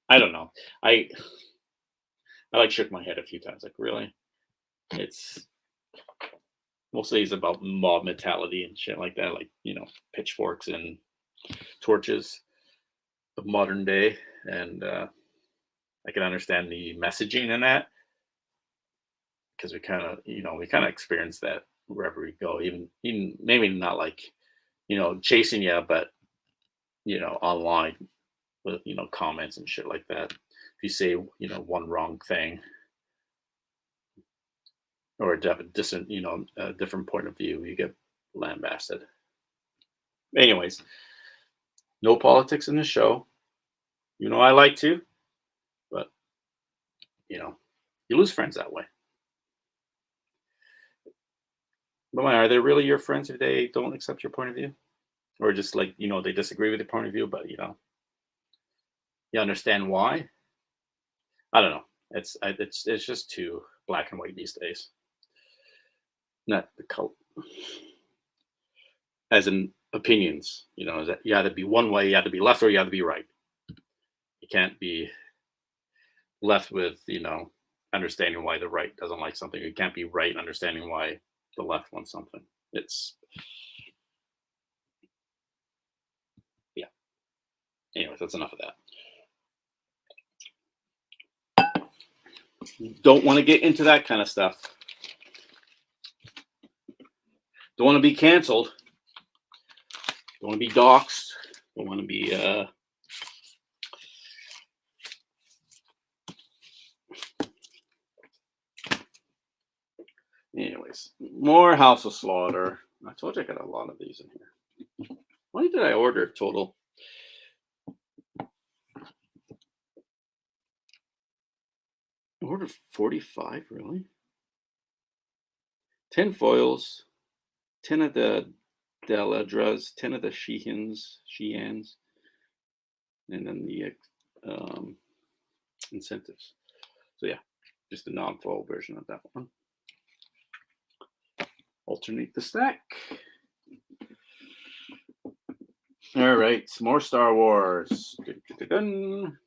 I don't know. I like shook my head a few times. Like really, it's mostly it's about mob mentality and shit like that. Like pitchforks and torches of modern day, and I can understand the messaging in that because we kind of experience that wherever we go, even maybe not like chasing you, but online with comments and shit like that. If you say one wrong thing or a different a different point of view, you get lambasted. Anyways, no politics in the show. I like to, but you lose friends that way. But are they really your friends if they don't accept your point of view, or just like they disagree with your point of view, but you understand why? I don't know. It's just too black and white these days. Not the cult, as in opinions. That you either be one way, you have to be left, or you have to be right. You can't be left with understanding why the right doesn't like something. You can't be right understanding why the left wants something. It's yeah. Anyways, that's enough of that. Don't want to get into that kind of stuff. Don't want to be canceled. Don't want to be doxxed. Don't want to be anyways, more House of Slaughter. I told you I got a lot of these in here. How many did I order total? I ordered 45, really? 10 foils, 10 of the Deladras, 10 of the Sheehans, and then the incentives. So yeah, just a non-foil version of that one. Alternate the stack. All right, more Star Wars. Dun, dun, dun, dun.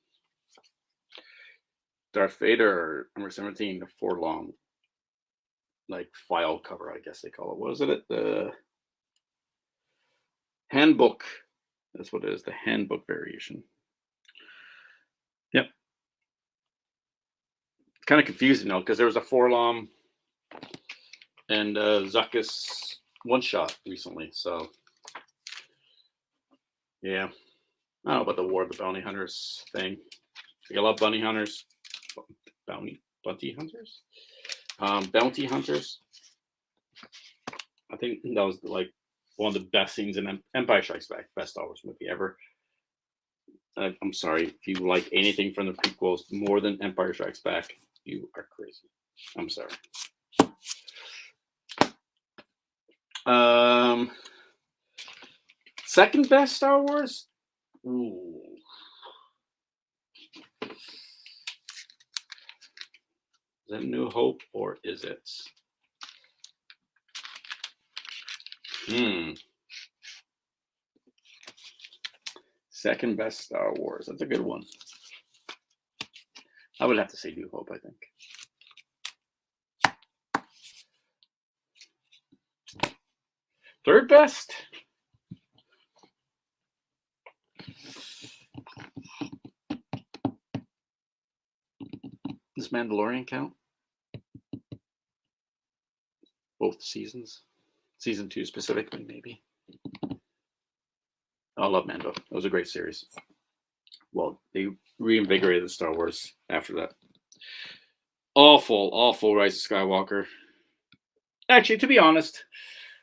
Darth Vader, number 17, the 4-long, like file cover, I guess they call it. What is it? The handbook. That's what it is, the handbook variation. Yep. It's kind of confusing though, because there was a 4-long and Zuckus one-shot recently. So yeah. I don't know about the War of the Bounty Hunters thing. I love bounty hunters. Bounty hunters? Bounty hunters. I think that was like one of the best scenes in Empire Strikes Back. Best Star Wars movie ever. I'm sorry. If you like anything from the prequels more than Empire Strikes Back, you are crazy. I'm sorry. Second best Star Wars? Ooh. Is that New Hope or is it? Second best Star Wars. That's a good one. I would have to say New Hope, I think. Third best? Does Mandalorian count? Both seasons? Season 2 specifically, maybe. I love Mando. It was a great series. Well, they reinvigorated Star Wars after that. Awful Rise of Skywalker. Actually, to be honest,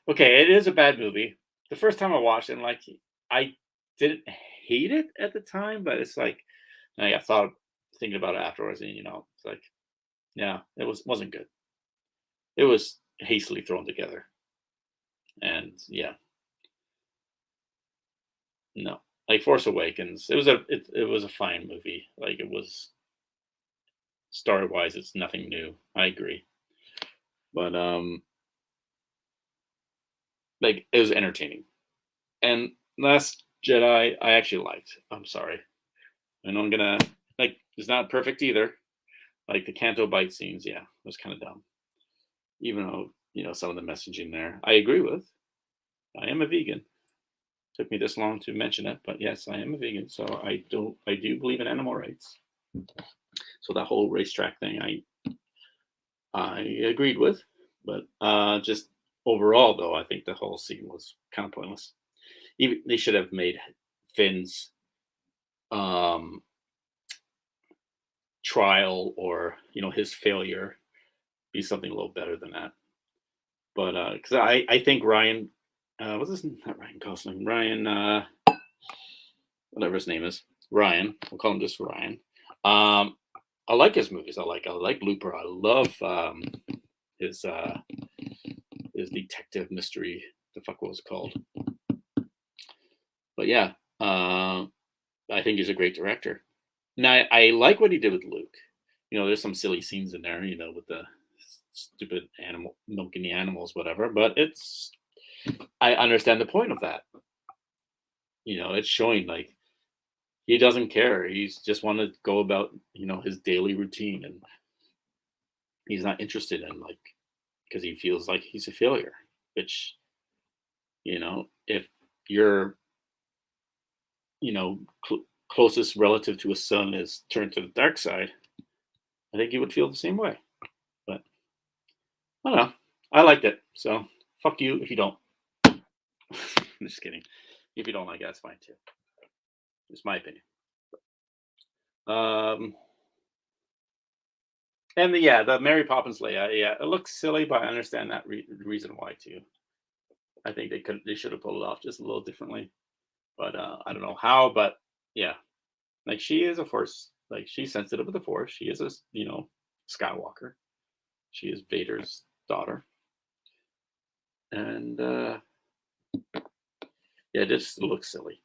okay, it is a bad movie. The first time I watched it, like, I didn't hate it at the time, but it's like, I thought, thinking about it afterwards, and it's like, yeah, it wasn't good. It was hastily thrown together, and yeah, no, like Force Awakens, it was a fine movie. Like, it was story wise, it's nothing new. I agree, but like, it was entertaining. And Last Jedi, I actually liked. I'm sorry, I know I'm gonna, like, it's not perfect either. Like the Canto Bite scenes, yeah, it was kind of dumb. Even though some of the messaging there, I agree with. I am a vegan. Took me this long to mention it, but yes, I am a vegan. So I do believe in animal rights. So that whole racetrack thing, I agreed with, but just overall though, I think the whole scene was kind of pointless. Even they should have made Finn's trial, or his failure, be something a little better than that. But because I think Ryan, what's his name? Not Ryan Gosling, Ryan, whatever his name is, Ryan. We'll call him just Ryan. I like his movies. I like Looper. I love his detective mystery. The fuck what was it called? But yeah, I think he's a great director. Now I like what he did with Luke. There's some silly scenes in there, with the stupid animal milking the animals, whatever. But I understand the point of that. It's showing like he doesn't care. He's just want to go about his daily routine, and he's not interested in, like, because he feels like he's a failure, which if your, closest relative to a son is turned to the dark side, I think you would feel the same way. But I don't know. I liked it. So fuck you if you don't. I'm just kidding. If you don't like it, that's fine too. It's my opinion. Um, and the Mary Poppins layout. Yeah, it looks silly, but I understand that reason why too. I think they should have pulled it off just a little differently, but I don't know how. But yeah, like she is a force. Like she's sensitive with the force. She is a Skywalker. She is Vader's daughter, and yeah, it just looks silly.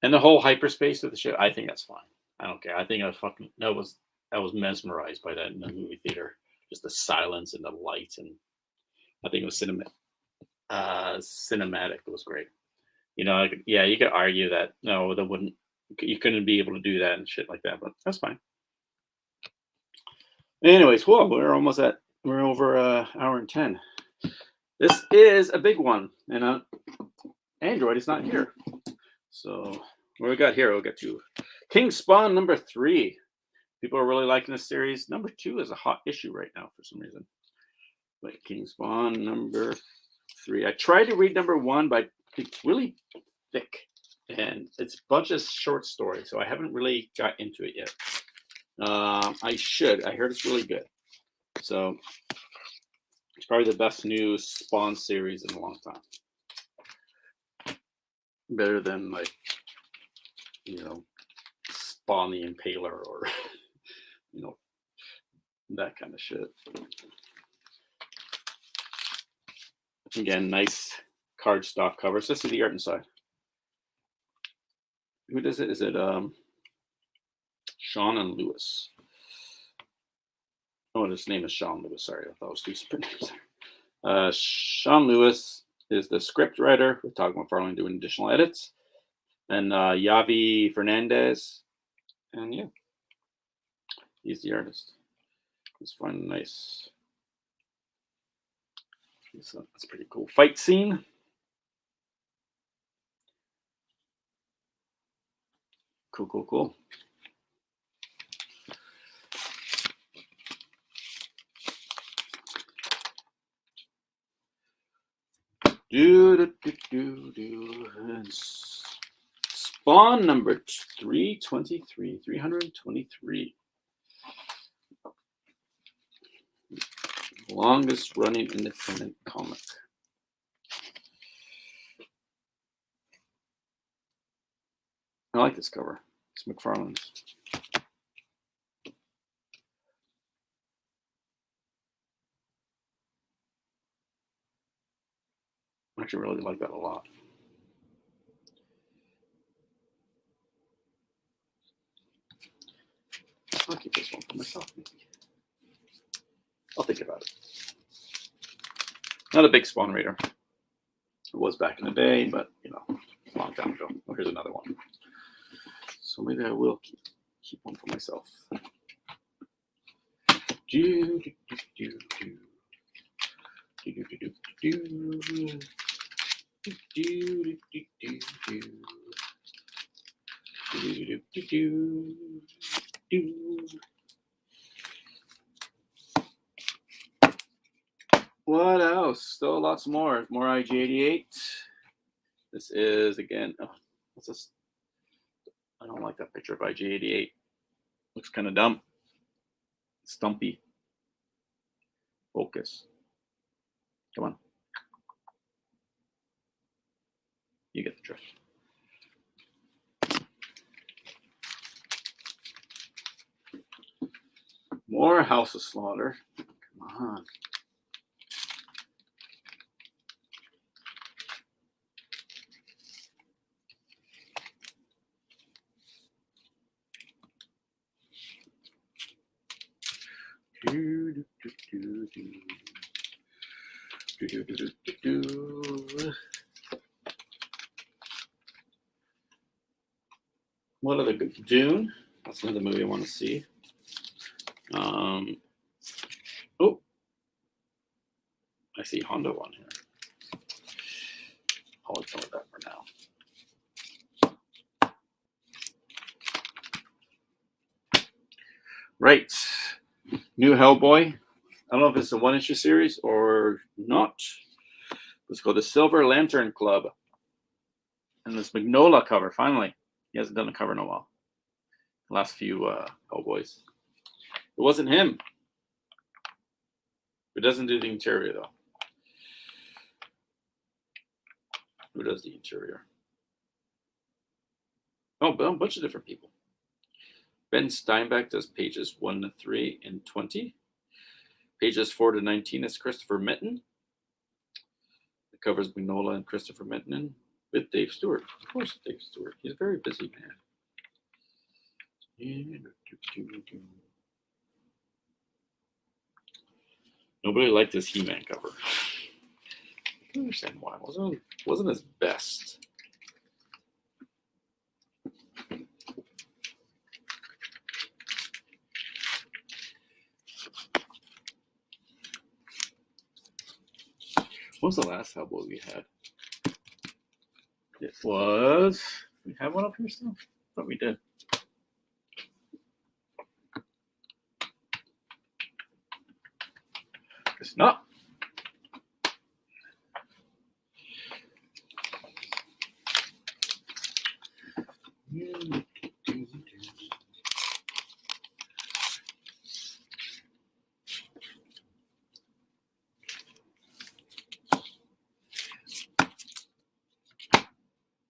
And the whole hyperspace of the ship, I think that's fine. I don't care. I think I was mesmerized by that in the movie theater. Just the silence and the light, and I think it was cinematic. It was great. You could argue that no, that wouldn't, you couldn't be able to do that and shit like that, but that's fine. Anyways, whoa, we're over an hour and 10. This is a big one, and Android is not here. So what we got here? We'll get to King Spawn number 3. People are really liking this series. Number 2 is a hot issue right now for some reason. But King Spawn number 3. I tried to read number 1, but it's really thick, and it's a bunch of short stories, so I haven't really got into it yet. I should. I heard it's really good. So it's probably the best new Spawn series in a long time. Better than Spawn the Impaler or that kind of shit. Again, nice cardstock covers. Let's see the art inside. Who does it? Is it Sean and Lewis? Oh, his name is Sean Lewis. Sorry, I thought it was 2 separate names. Sean Lewis is the script writer with Todd McFarlane doing additional edits, and Yavi Fernandez, and yeah, he's the artist. Let's find a nice. So that's pretty cool fight scene. Cool. And Spawn number 323. Longest running independent comic. I like this cover. It's McFarlane's. I actually really like that a lot. I'll keep this one for myself, maybe. I'll think about it. Not a big Spawn reader. It was back in the day, but a long time ago. Oh, here's another one. So maybe I will keep one for myself. What else? Still lots more. More IG-88. This is again. Oh, what's this? I don't like that picture of IG-88. Looks kind of dumb. Stumpy. Focus. Come on. You get the drift. More House of Slaughter. Come on. What other good? Dune. That's another movie I want to see. Oh, I see Honda one here. I'll ignore that for now. Right. New Hellboy. I don't know if it's a one-issue series or not. Let's go to Silver Lantern Club. And this Magnola cover, finally. He hasn't done a cover in a while. The last few Hellboys. It wasn't him. It doesn't do the interior, though. Who does the interior? Oh, a bunch of different people. Ben Steinbeck does pages 1 to 3 and 20. Pages 4 to 19 is Christopher Mitten. It covers Magnola and Christopher Mitten with Dave Stewart. Of course, Dave Stewart. He's a very busy man. Nobody liked this He-Man cover. I don't understand why. It wasn't his best. What was the last Hellboy we had? It was... We have one up here still? I thought we did. It's not.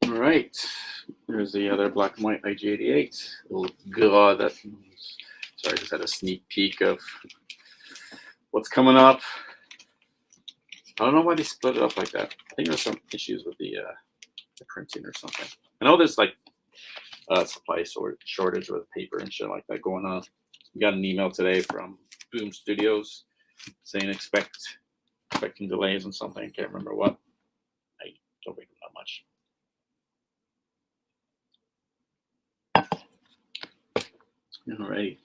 All right. There's the other black and white IG-88. Oh God, that. Sorry, I just had a sneak peek of what's coming up. I don't know why they split it up like that. I think there's some issues with the printing or something. I know there's like supply shortage with paper and shit like that going on. We got an email today from Boom Studios saying expecting delays on something. I can't remember what. I don't read them that much. Alrighty.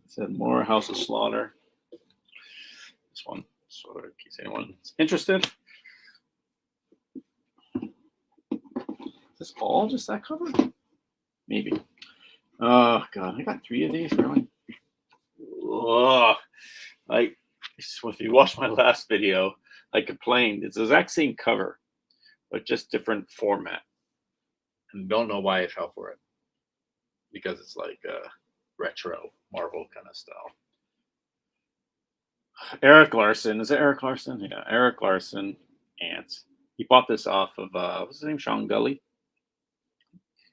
Said more House of Slaughter. This one, so in case anyone's interested. Is this all just that cover? Maybe. Oh God, I got 3 of these. Really? Oh, if you watched my last video, I complained. It's the exact same cover, but just different format. And don't know why I fell for it. Because it's like retro Marvel kind of style. Eric Larson. Is it Eric Larson? Yeah, Eric Larson. Ant. He bought this off of, what's his name? Sean Gully.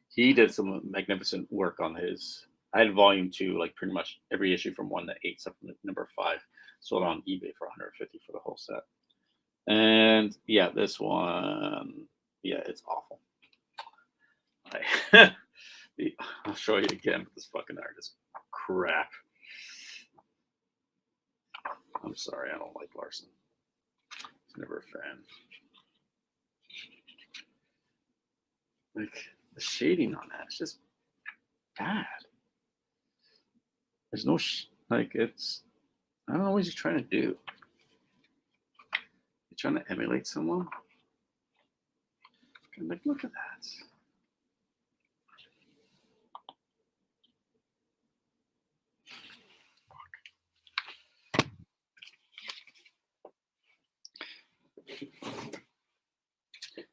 He did some magnificent work on his. I had volume 2, like pretty much every issue from 1 to 8, except for number 5. Sold on eBay for $150 for the whole set. And yeah, this one, yeah, it's awful. I'll show you again, but this fucking art is crap. I'm sorry, I don't like Larson. I was never a fan. Like, the shading on that is just bad. There's no, it's, I don't know what he's trying to do. He's trying to emulate someone? Like, look at that.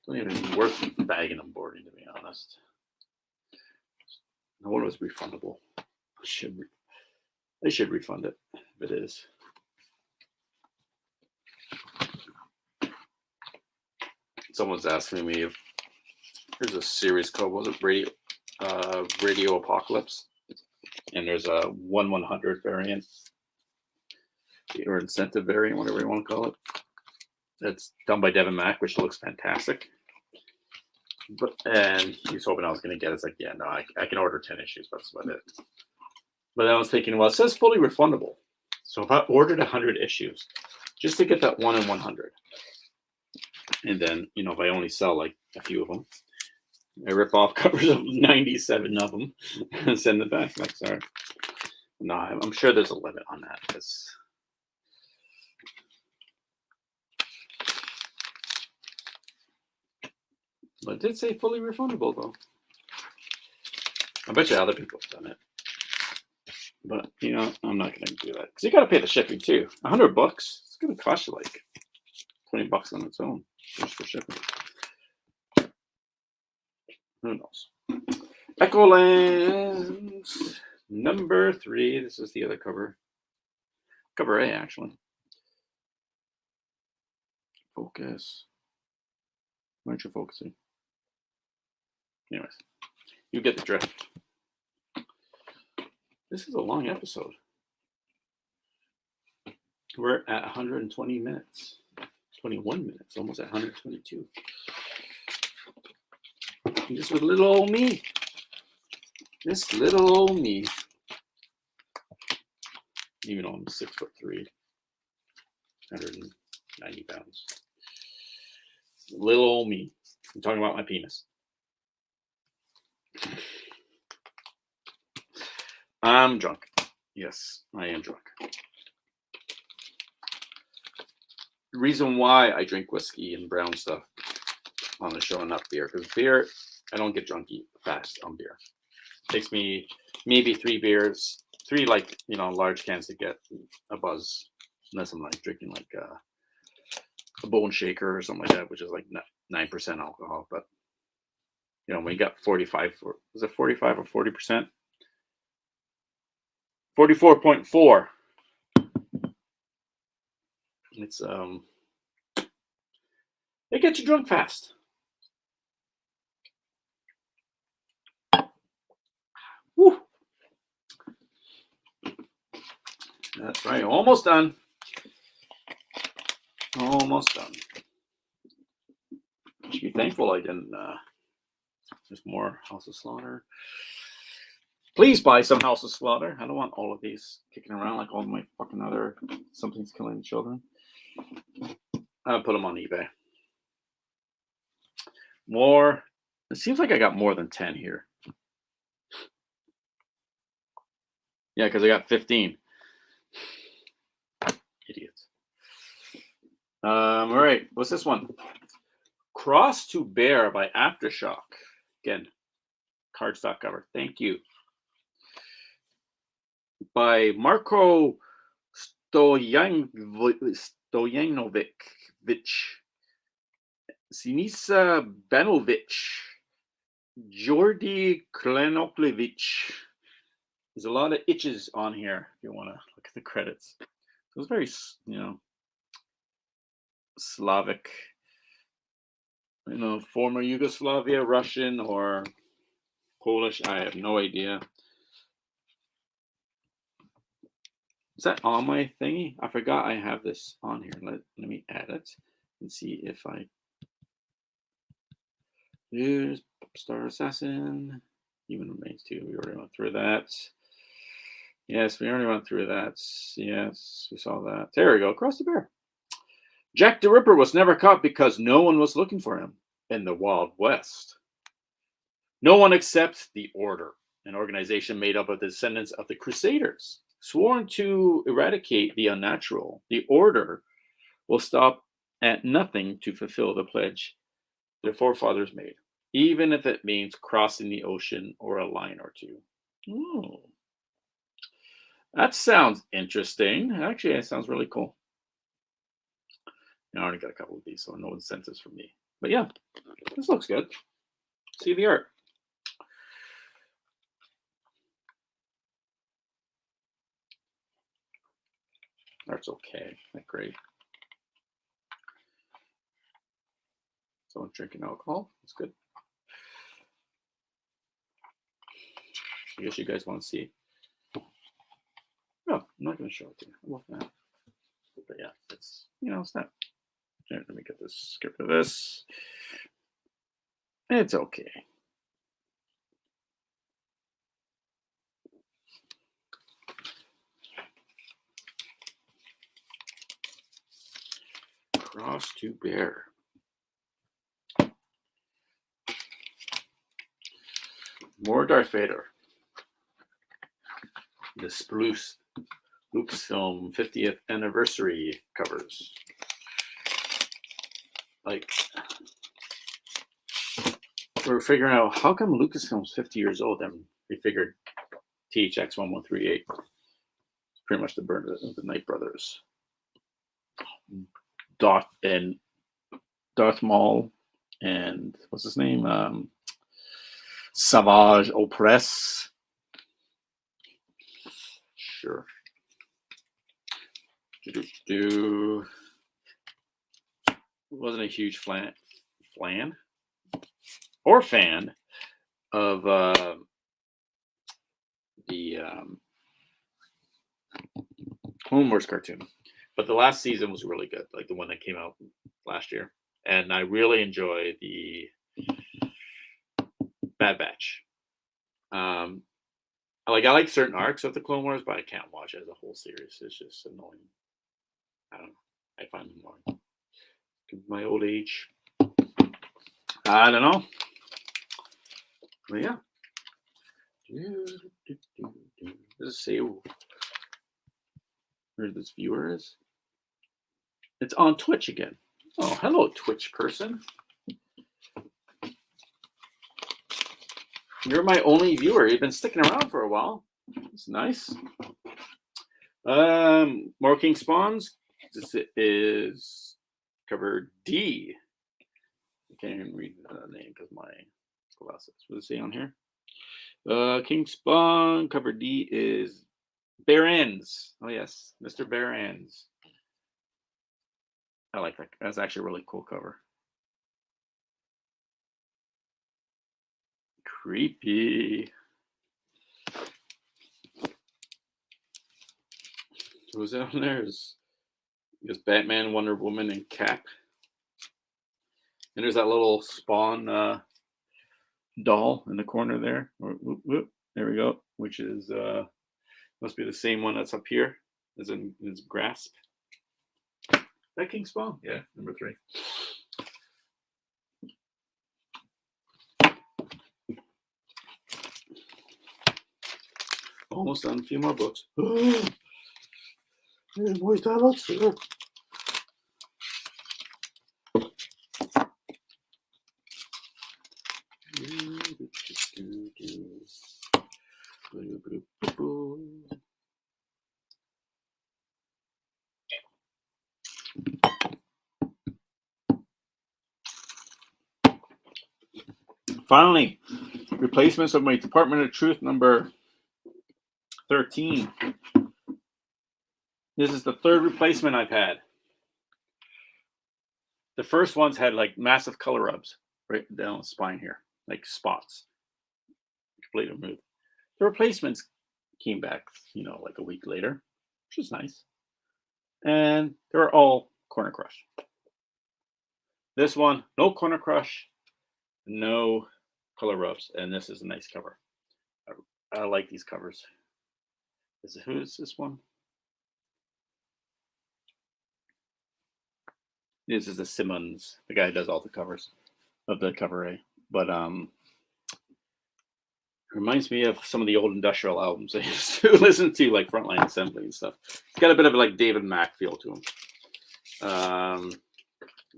Don't even worth bagging and boarding, to be honest. No one was refundable. They should refund it if it is. Someone's asking me if there's a series called, was it Radio Apocalypse? And there's a 1/100 variant or incentive variant, whatever you want to call it. That's done by Devin Mack, which looks fantastic. And he's hoping I was going to get it. It's like, yeah, no, I can order 10 issues, but that's about it. But I was thinking, well, it says fully refundable. So if I ordered 100 issues, just to get that 1 in 100, and then, you know, if I only sell like a few of them, I rip off covers of 97 of them and send it back. Like, sorry. No, I'm sure there's a limit on that because But it did say fully refundable, though. I bet you other people have done it. But, you know, I'm not going to do that. Because you got to pay the shipping, too. $100 bucks. It's going to cost you like 20 bucks on its own just for shipping. Who knows? Echolands number 3. This is the other cover. Cover A, actually. Focus. Why aren't you focusing? Anyways, you get the drift. This is a long episode. We're at 120 minutes. 21 minutes, almost at 122. And this was little old me. This little old me. Even though I'm 6'3", 190 pounds. Little old me. I'm talking about my penis. I'm drunk. Yes, I am drunk. The reason why I drink whiskey and brown stuff on the show and not beer, because beer, I don't get drunky fast on beer. It takes me maybe 3 beers, 3 like, you know, large cans to get a buzz, unless I'm like drinking like a bone shaker or something like that, which is like 9% alcohol. But you know, when you got 45, was it 45 or 40%? 44.4. It's it gets you drunk fast. Woo. That's right. Almost done. Almost done. I should be thankful I didn't. There's more House of Slaughter. Please buy some House of Slaughter. I don't want all of these kicking around like all my fucking other Something's Killing Children. I'll put them on eBay. More. It seems like I got more than 10 here. Yeah, because I got 15. Idiots. All right. What's this one? Cross to Bear by Aftershock. Again, cardstock cover. Thank you. By Marko Stojanovic, Sinisa Banovic, Jordi Klenoklevic. There's a lot of itches on here if you want to look at the credits. It was very, you know, Slavic, you know, former Yugoslavia, Russian or Polish. I have no idea. Is that on my thingy? I forgot I have this on here. Let me add it and see if I. Here's Star Assassin. Human Remains 2. We already went through that. Yes, we already went through that. Yes, we saw that. There we go. Cross the Bear. Jack the Ripper was never caught because no one was looking for him in the Wild West. No one except the Order, an organization made up of the descendants of the Crusaders. Sworn to eradicate the unnatural, the Order will stop at nothing to fulfill the pledge their forefathers made, even if it means crossing the ocean or a line or two. Oh, that sounds interesting. Actually, that sounds really cool. I already got a couple of these, so no incentives for me. But yeah, this looks good. See the art. Art's okay. Not great. Someone drinking alcohol. That's good. I guess you guys want to see. No, I'm not going to show it to you. I love that. But yeah, it's, you know, it's not. Here, let me get this. Get rid of this. It's okay. Cross to Bear. More Darth Vader. The spruce Lucasfilm 50th anniversary covers. Like, we're figuring out how come Lucasfilm's 50 years old, and we figured THX 1138 is pretty much the burn of the Knight brothers. Darth Maul and what's his name? Savage Opress. Sure. Wasn't a huge fan of the Clone Wars cartoon, but the last season was really good, like the one that came out last year, and I really enjoy the Bad Batch. I like certain arcs of the Clone Wars, but I can't watch it as a whole series. It's just annoying. I don't know. I find them annoying. My old age. I don't know. But yeah. Does it say where this viewer is? It's on Twitch again. Oh, hello, Twitch person. You're my only viewer. You've been sticking around for a while. It's nice. More King Spawns. This is cover D. I can't even read the name because my glasses. What does it say on here? King Spawn cover D is Bare Ends. Oh yes, Mr. Bare Ends. I like that. That's actually a really cool cover. Creepy. Who's out there? Is Batman, Wonder Woman, and Cap. And there's that little Spawn doll in the corner there. There we go. Which is must be the same one that's up here, as in his grasp. That King Spawn? Yeah, number 3. Almost done. A few more books. Where's that upstairs? Finally, replacements of my Department of Truth number 13. This is the 3rd replacement I've had. The first ones had like massive color rubs right down the spine here, like spots. Completely removed. The replacements came back, like a week later, which is nice. And they were all corner crush. This one, no corner crush, no color rubs, and this is a nice cover. I like these covers. Who is this one? This is the Simmons, the guy who does all the covers of the cover A. But reminds me of some of the old industrial albums I used to listen to, like Frontline Assembly and stuff. It's got a bit of like David Mack feel to him.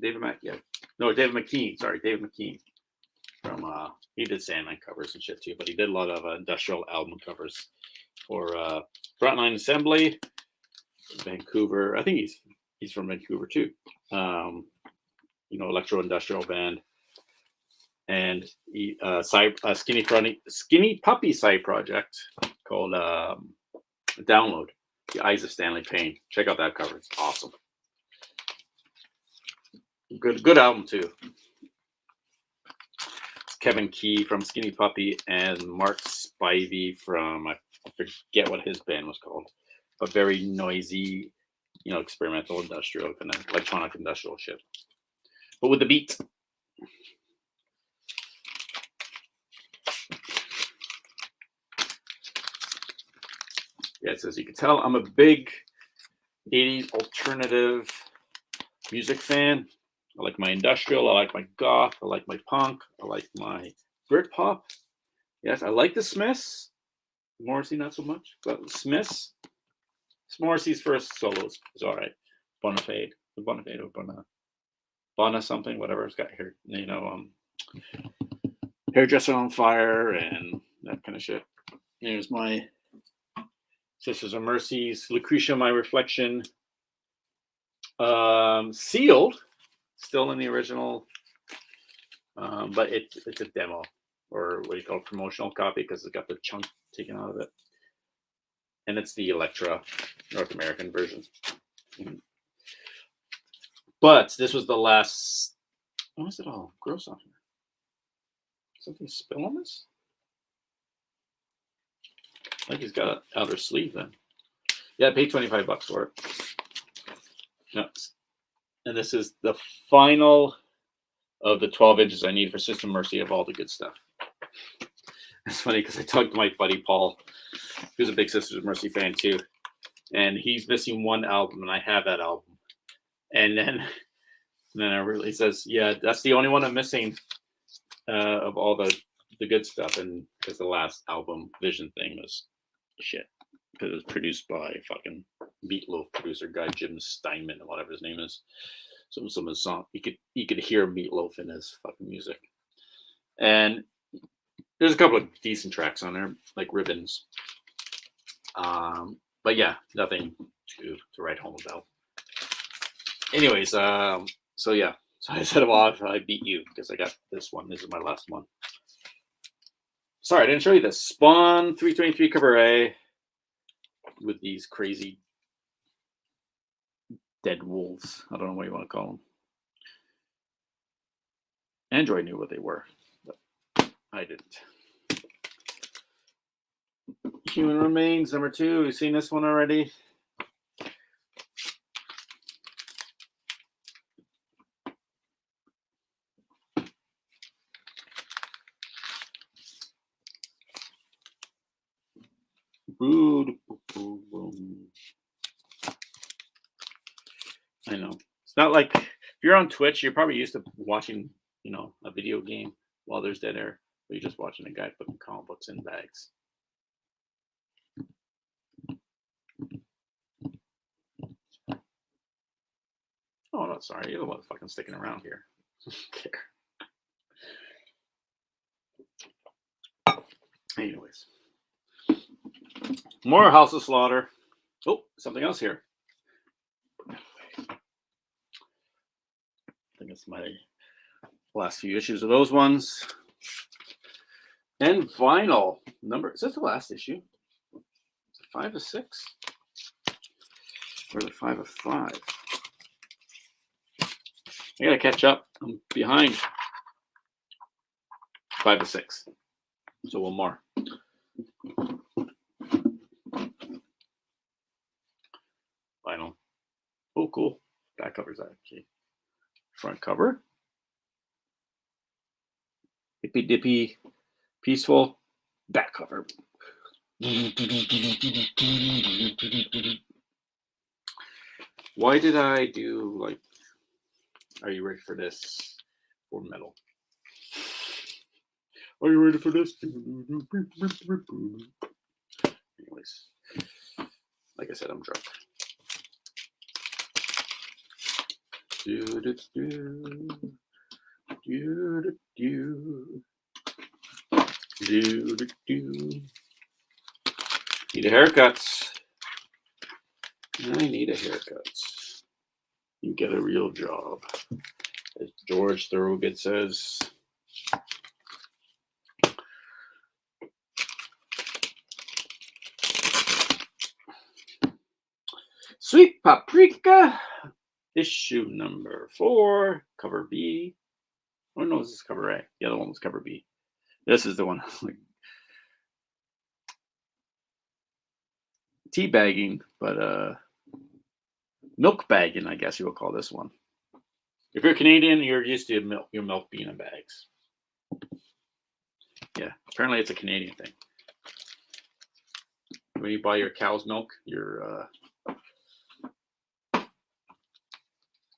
David Mack, yeah. No, David McKean. Sorry, David McKean. From he did Sandman covers and shit too, but he did a lot of industrial album covers for Frontline Assembly, Vancouver. I think he's from Vancouver too. Electro industrial band, and Skinny Puppy side project called Download. The Eyes of Stanley Payne. Check out that cover; it's awesome. Good album too. Kevin Key from Skinny Puppy and Mark Spivey from, I forget what his band was called, but very noisy, experimental industrial, kind of electronic industrial shit, but with the beat. Yes, as you can tell, I'm a big 80s alternative music fan. I like my industrial, I like my goth, I like my punk, I like my Britpop. Yes, I like the Smiths. Morrissey, not so much, but the Smiths. Morrissey's first solo is all right. Bonafide or Bona something, whatever it's got here. hairdresser on fire and that kind of shit. Here's my Sisters of Mercy's Lucretia, My Reflection. Sealed, still in the original, but it's a demo, or what do you call it, promotional copy, because it's got the chunk taken out of it. And it's the Electra North American version. But this was the last. Why is it all gross on here? Something spill on this? I think he's got an outer sleeve then. Yeah, I paid $25 for it. No. And this is the final of the 12 inches I need for System Mercy of all the good stuff. It's funny because I talked to my buddy Paul, who's a big Sisters of Mercy fan too, and he's missing one album, and I have that album. And then he says, "Yeah, that's the only one I'm missing of all the good stuff." And because the last album, Vision thing, was shit, because it was produced by fucking Meatloaf producer guy Jim Steinman, or whatever his name is. Some of his song, you could hear Meatloaf in his fucking music. And there's a couple of decent tracks on there, like Ribbons. But yeah, nothing to write home about. Anyways, so yeah. So I said, well, I beat you because I got this one. This is my last one. Sorry, I didn't show you this. Spawn 323 Cabaret with these crazy dead wolves. I don't know what you want to call them. Android knew what they were, but I didn't. Human Remains, number 2. You've seen this one already? I know. It's not like if you're on Twitch, you're probably used to watching, a video game while there's dead air. But you're just watching a guy putting comic books in bags. Oh, no, sorry. You're the one fucking sticking around here. I don't care. Anyways. More House of Slaughter. Oh, something else here. I think it's my last few issues of those ones. And vinyl number. Is this the last issue? Is it 5 of 6? Or is it 5 of 5? I gotta catch up. I'm behind. 5 of 6. So one more. Vinyl. Oh, cool. Back cover's actually. Front cover. Hippy dippy, peaceful. Back cover. Why did I do like? Are you ready for this? For metal. Are you ready for this? Anyways, like I said, I'm drunk. Need a haircut. I need a haircut. You get a real job, as George Thorogood says. Sweet Paprika, issue number 4, cover B. Oh no, this is cover A. The other one was cover B. This is the one. Teabagging, but milk bagging, I guess you would call this one. If you're Canadian, you're used to your milk being in bags. Yeah, apparently it's a Canadian thing. When you buy your cow's milk, you're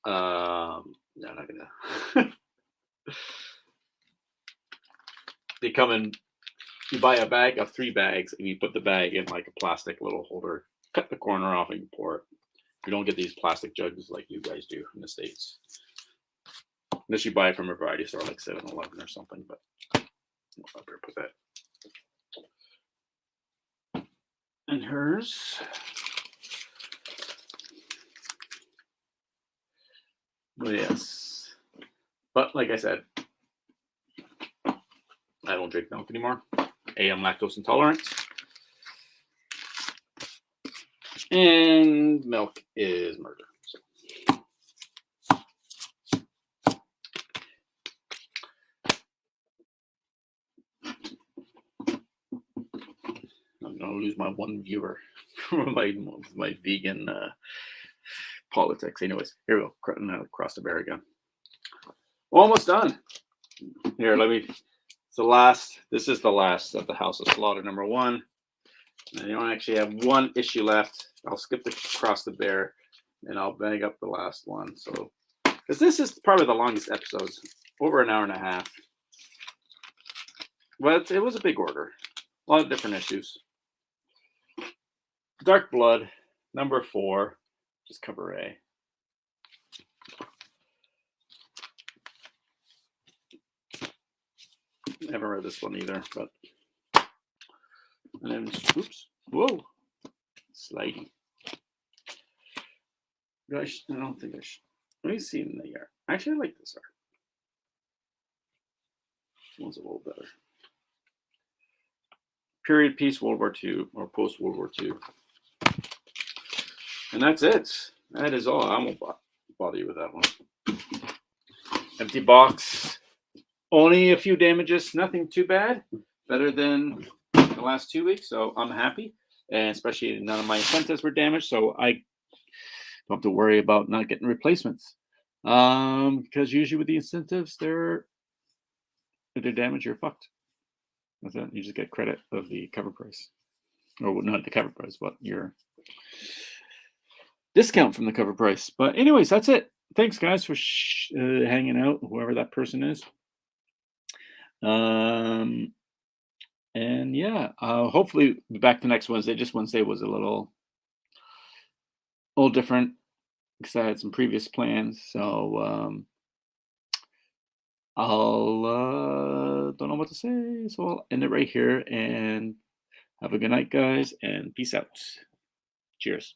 no, not gonna. They come in. You buy a bag of 3 bags, and you put the bag in like a plastic little holder. Cut the corner off, and you pour it. You don't get these plastic jugs like you guys do in the States, unless you buy it from a variety store like 7-Eleven or something. But I'll put that. And hers. Well, yes. But like I said, I don't drink milk anymore. I'm lactose intolerant. And milk is murder. So. I'm going to lose my one viewer from my vegan politics. Anyways, here we go. Cutting out across the bear again. Almost done. Here, this is the last of the House of Slaughter #1. And you don't actually have one issue left. I'll skip across the bear and I'll bang up the last one. So, because this is probably the longest episodes, over an hour and a half. But it was a big order. A lot of different issues. Dark Blood, #4, just cover A. Never read this one either, but and then oops, whoa, slidey. Gosh, I don't think I should. Let me see in the art. Actually, I like this art. This one's a little better. Period piece, World War II or post World War II, and that's it. That is all. I won't bother you with that one. Empty box. Only a few damages. Nothing too bad. Better than the last 2 weeks, so I'm happy. And especially none of my incentives were damaged, so I don't have to worry about not getting replacements. Because usually with the incentives, if they're damaged, you're fucked. That's it. You just get credit of the cover price, or not the cover price, but your discount from the cover price. But anyways, that's it. Thanks, guys, for hanging out, whoever that person is. And yeah, hopefully be back to next Wednesday. Just Wednesday was a little different because I had some previous plans. So I'll don't know what to say. So I'll end it right here and have a good night, guys, and peace out. Cheers.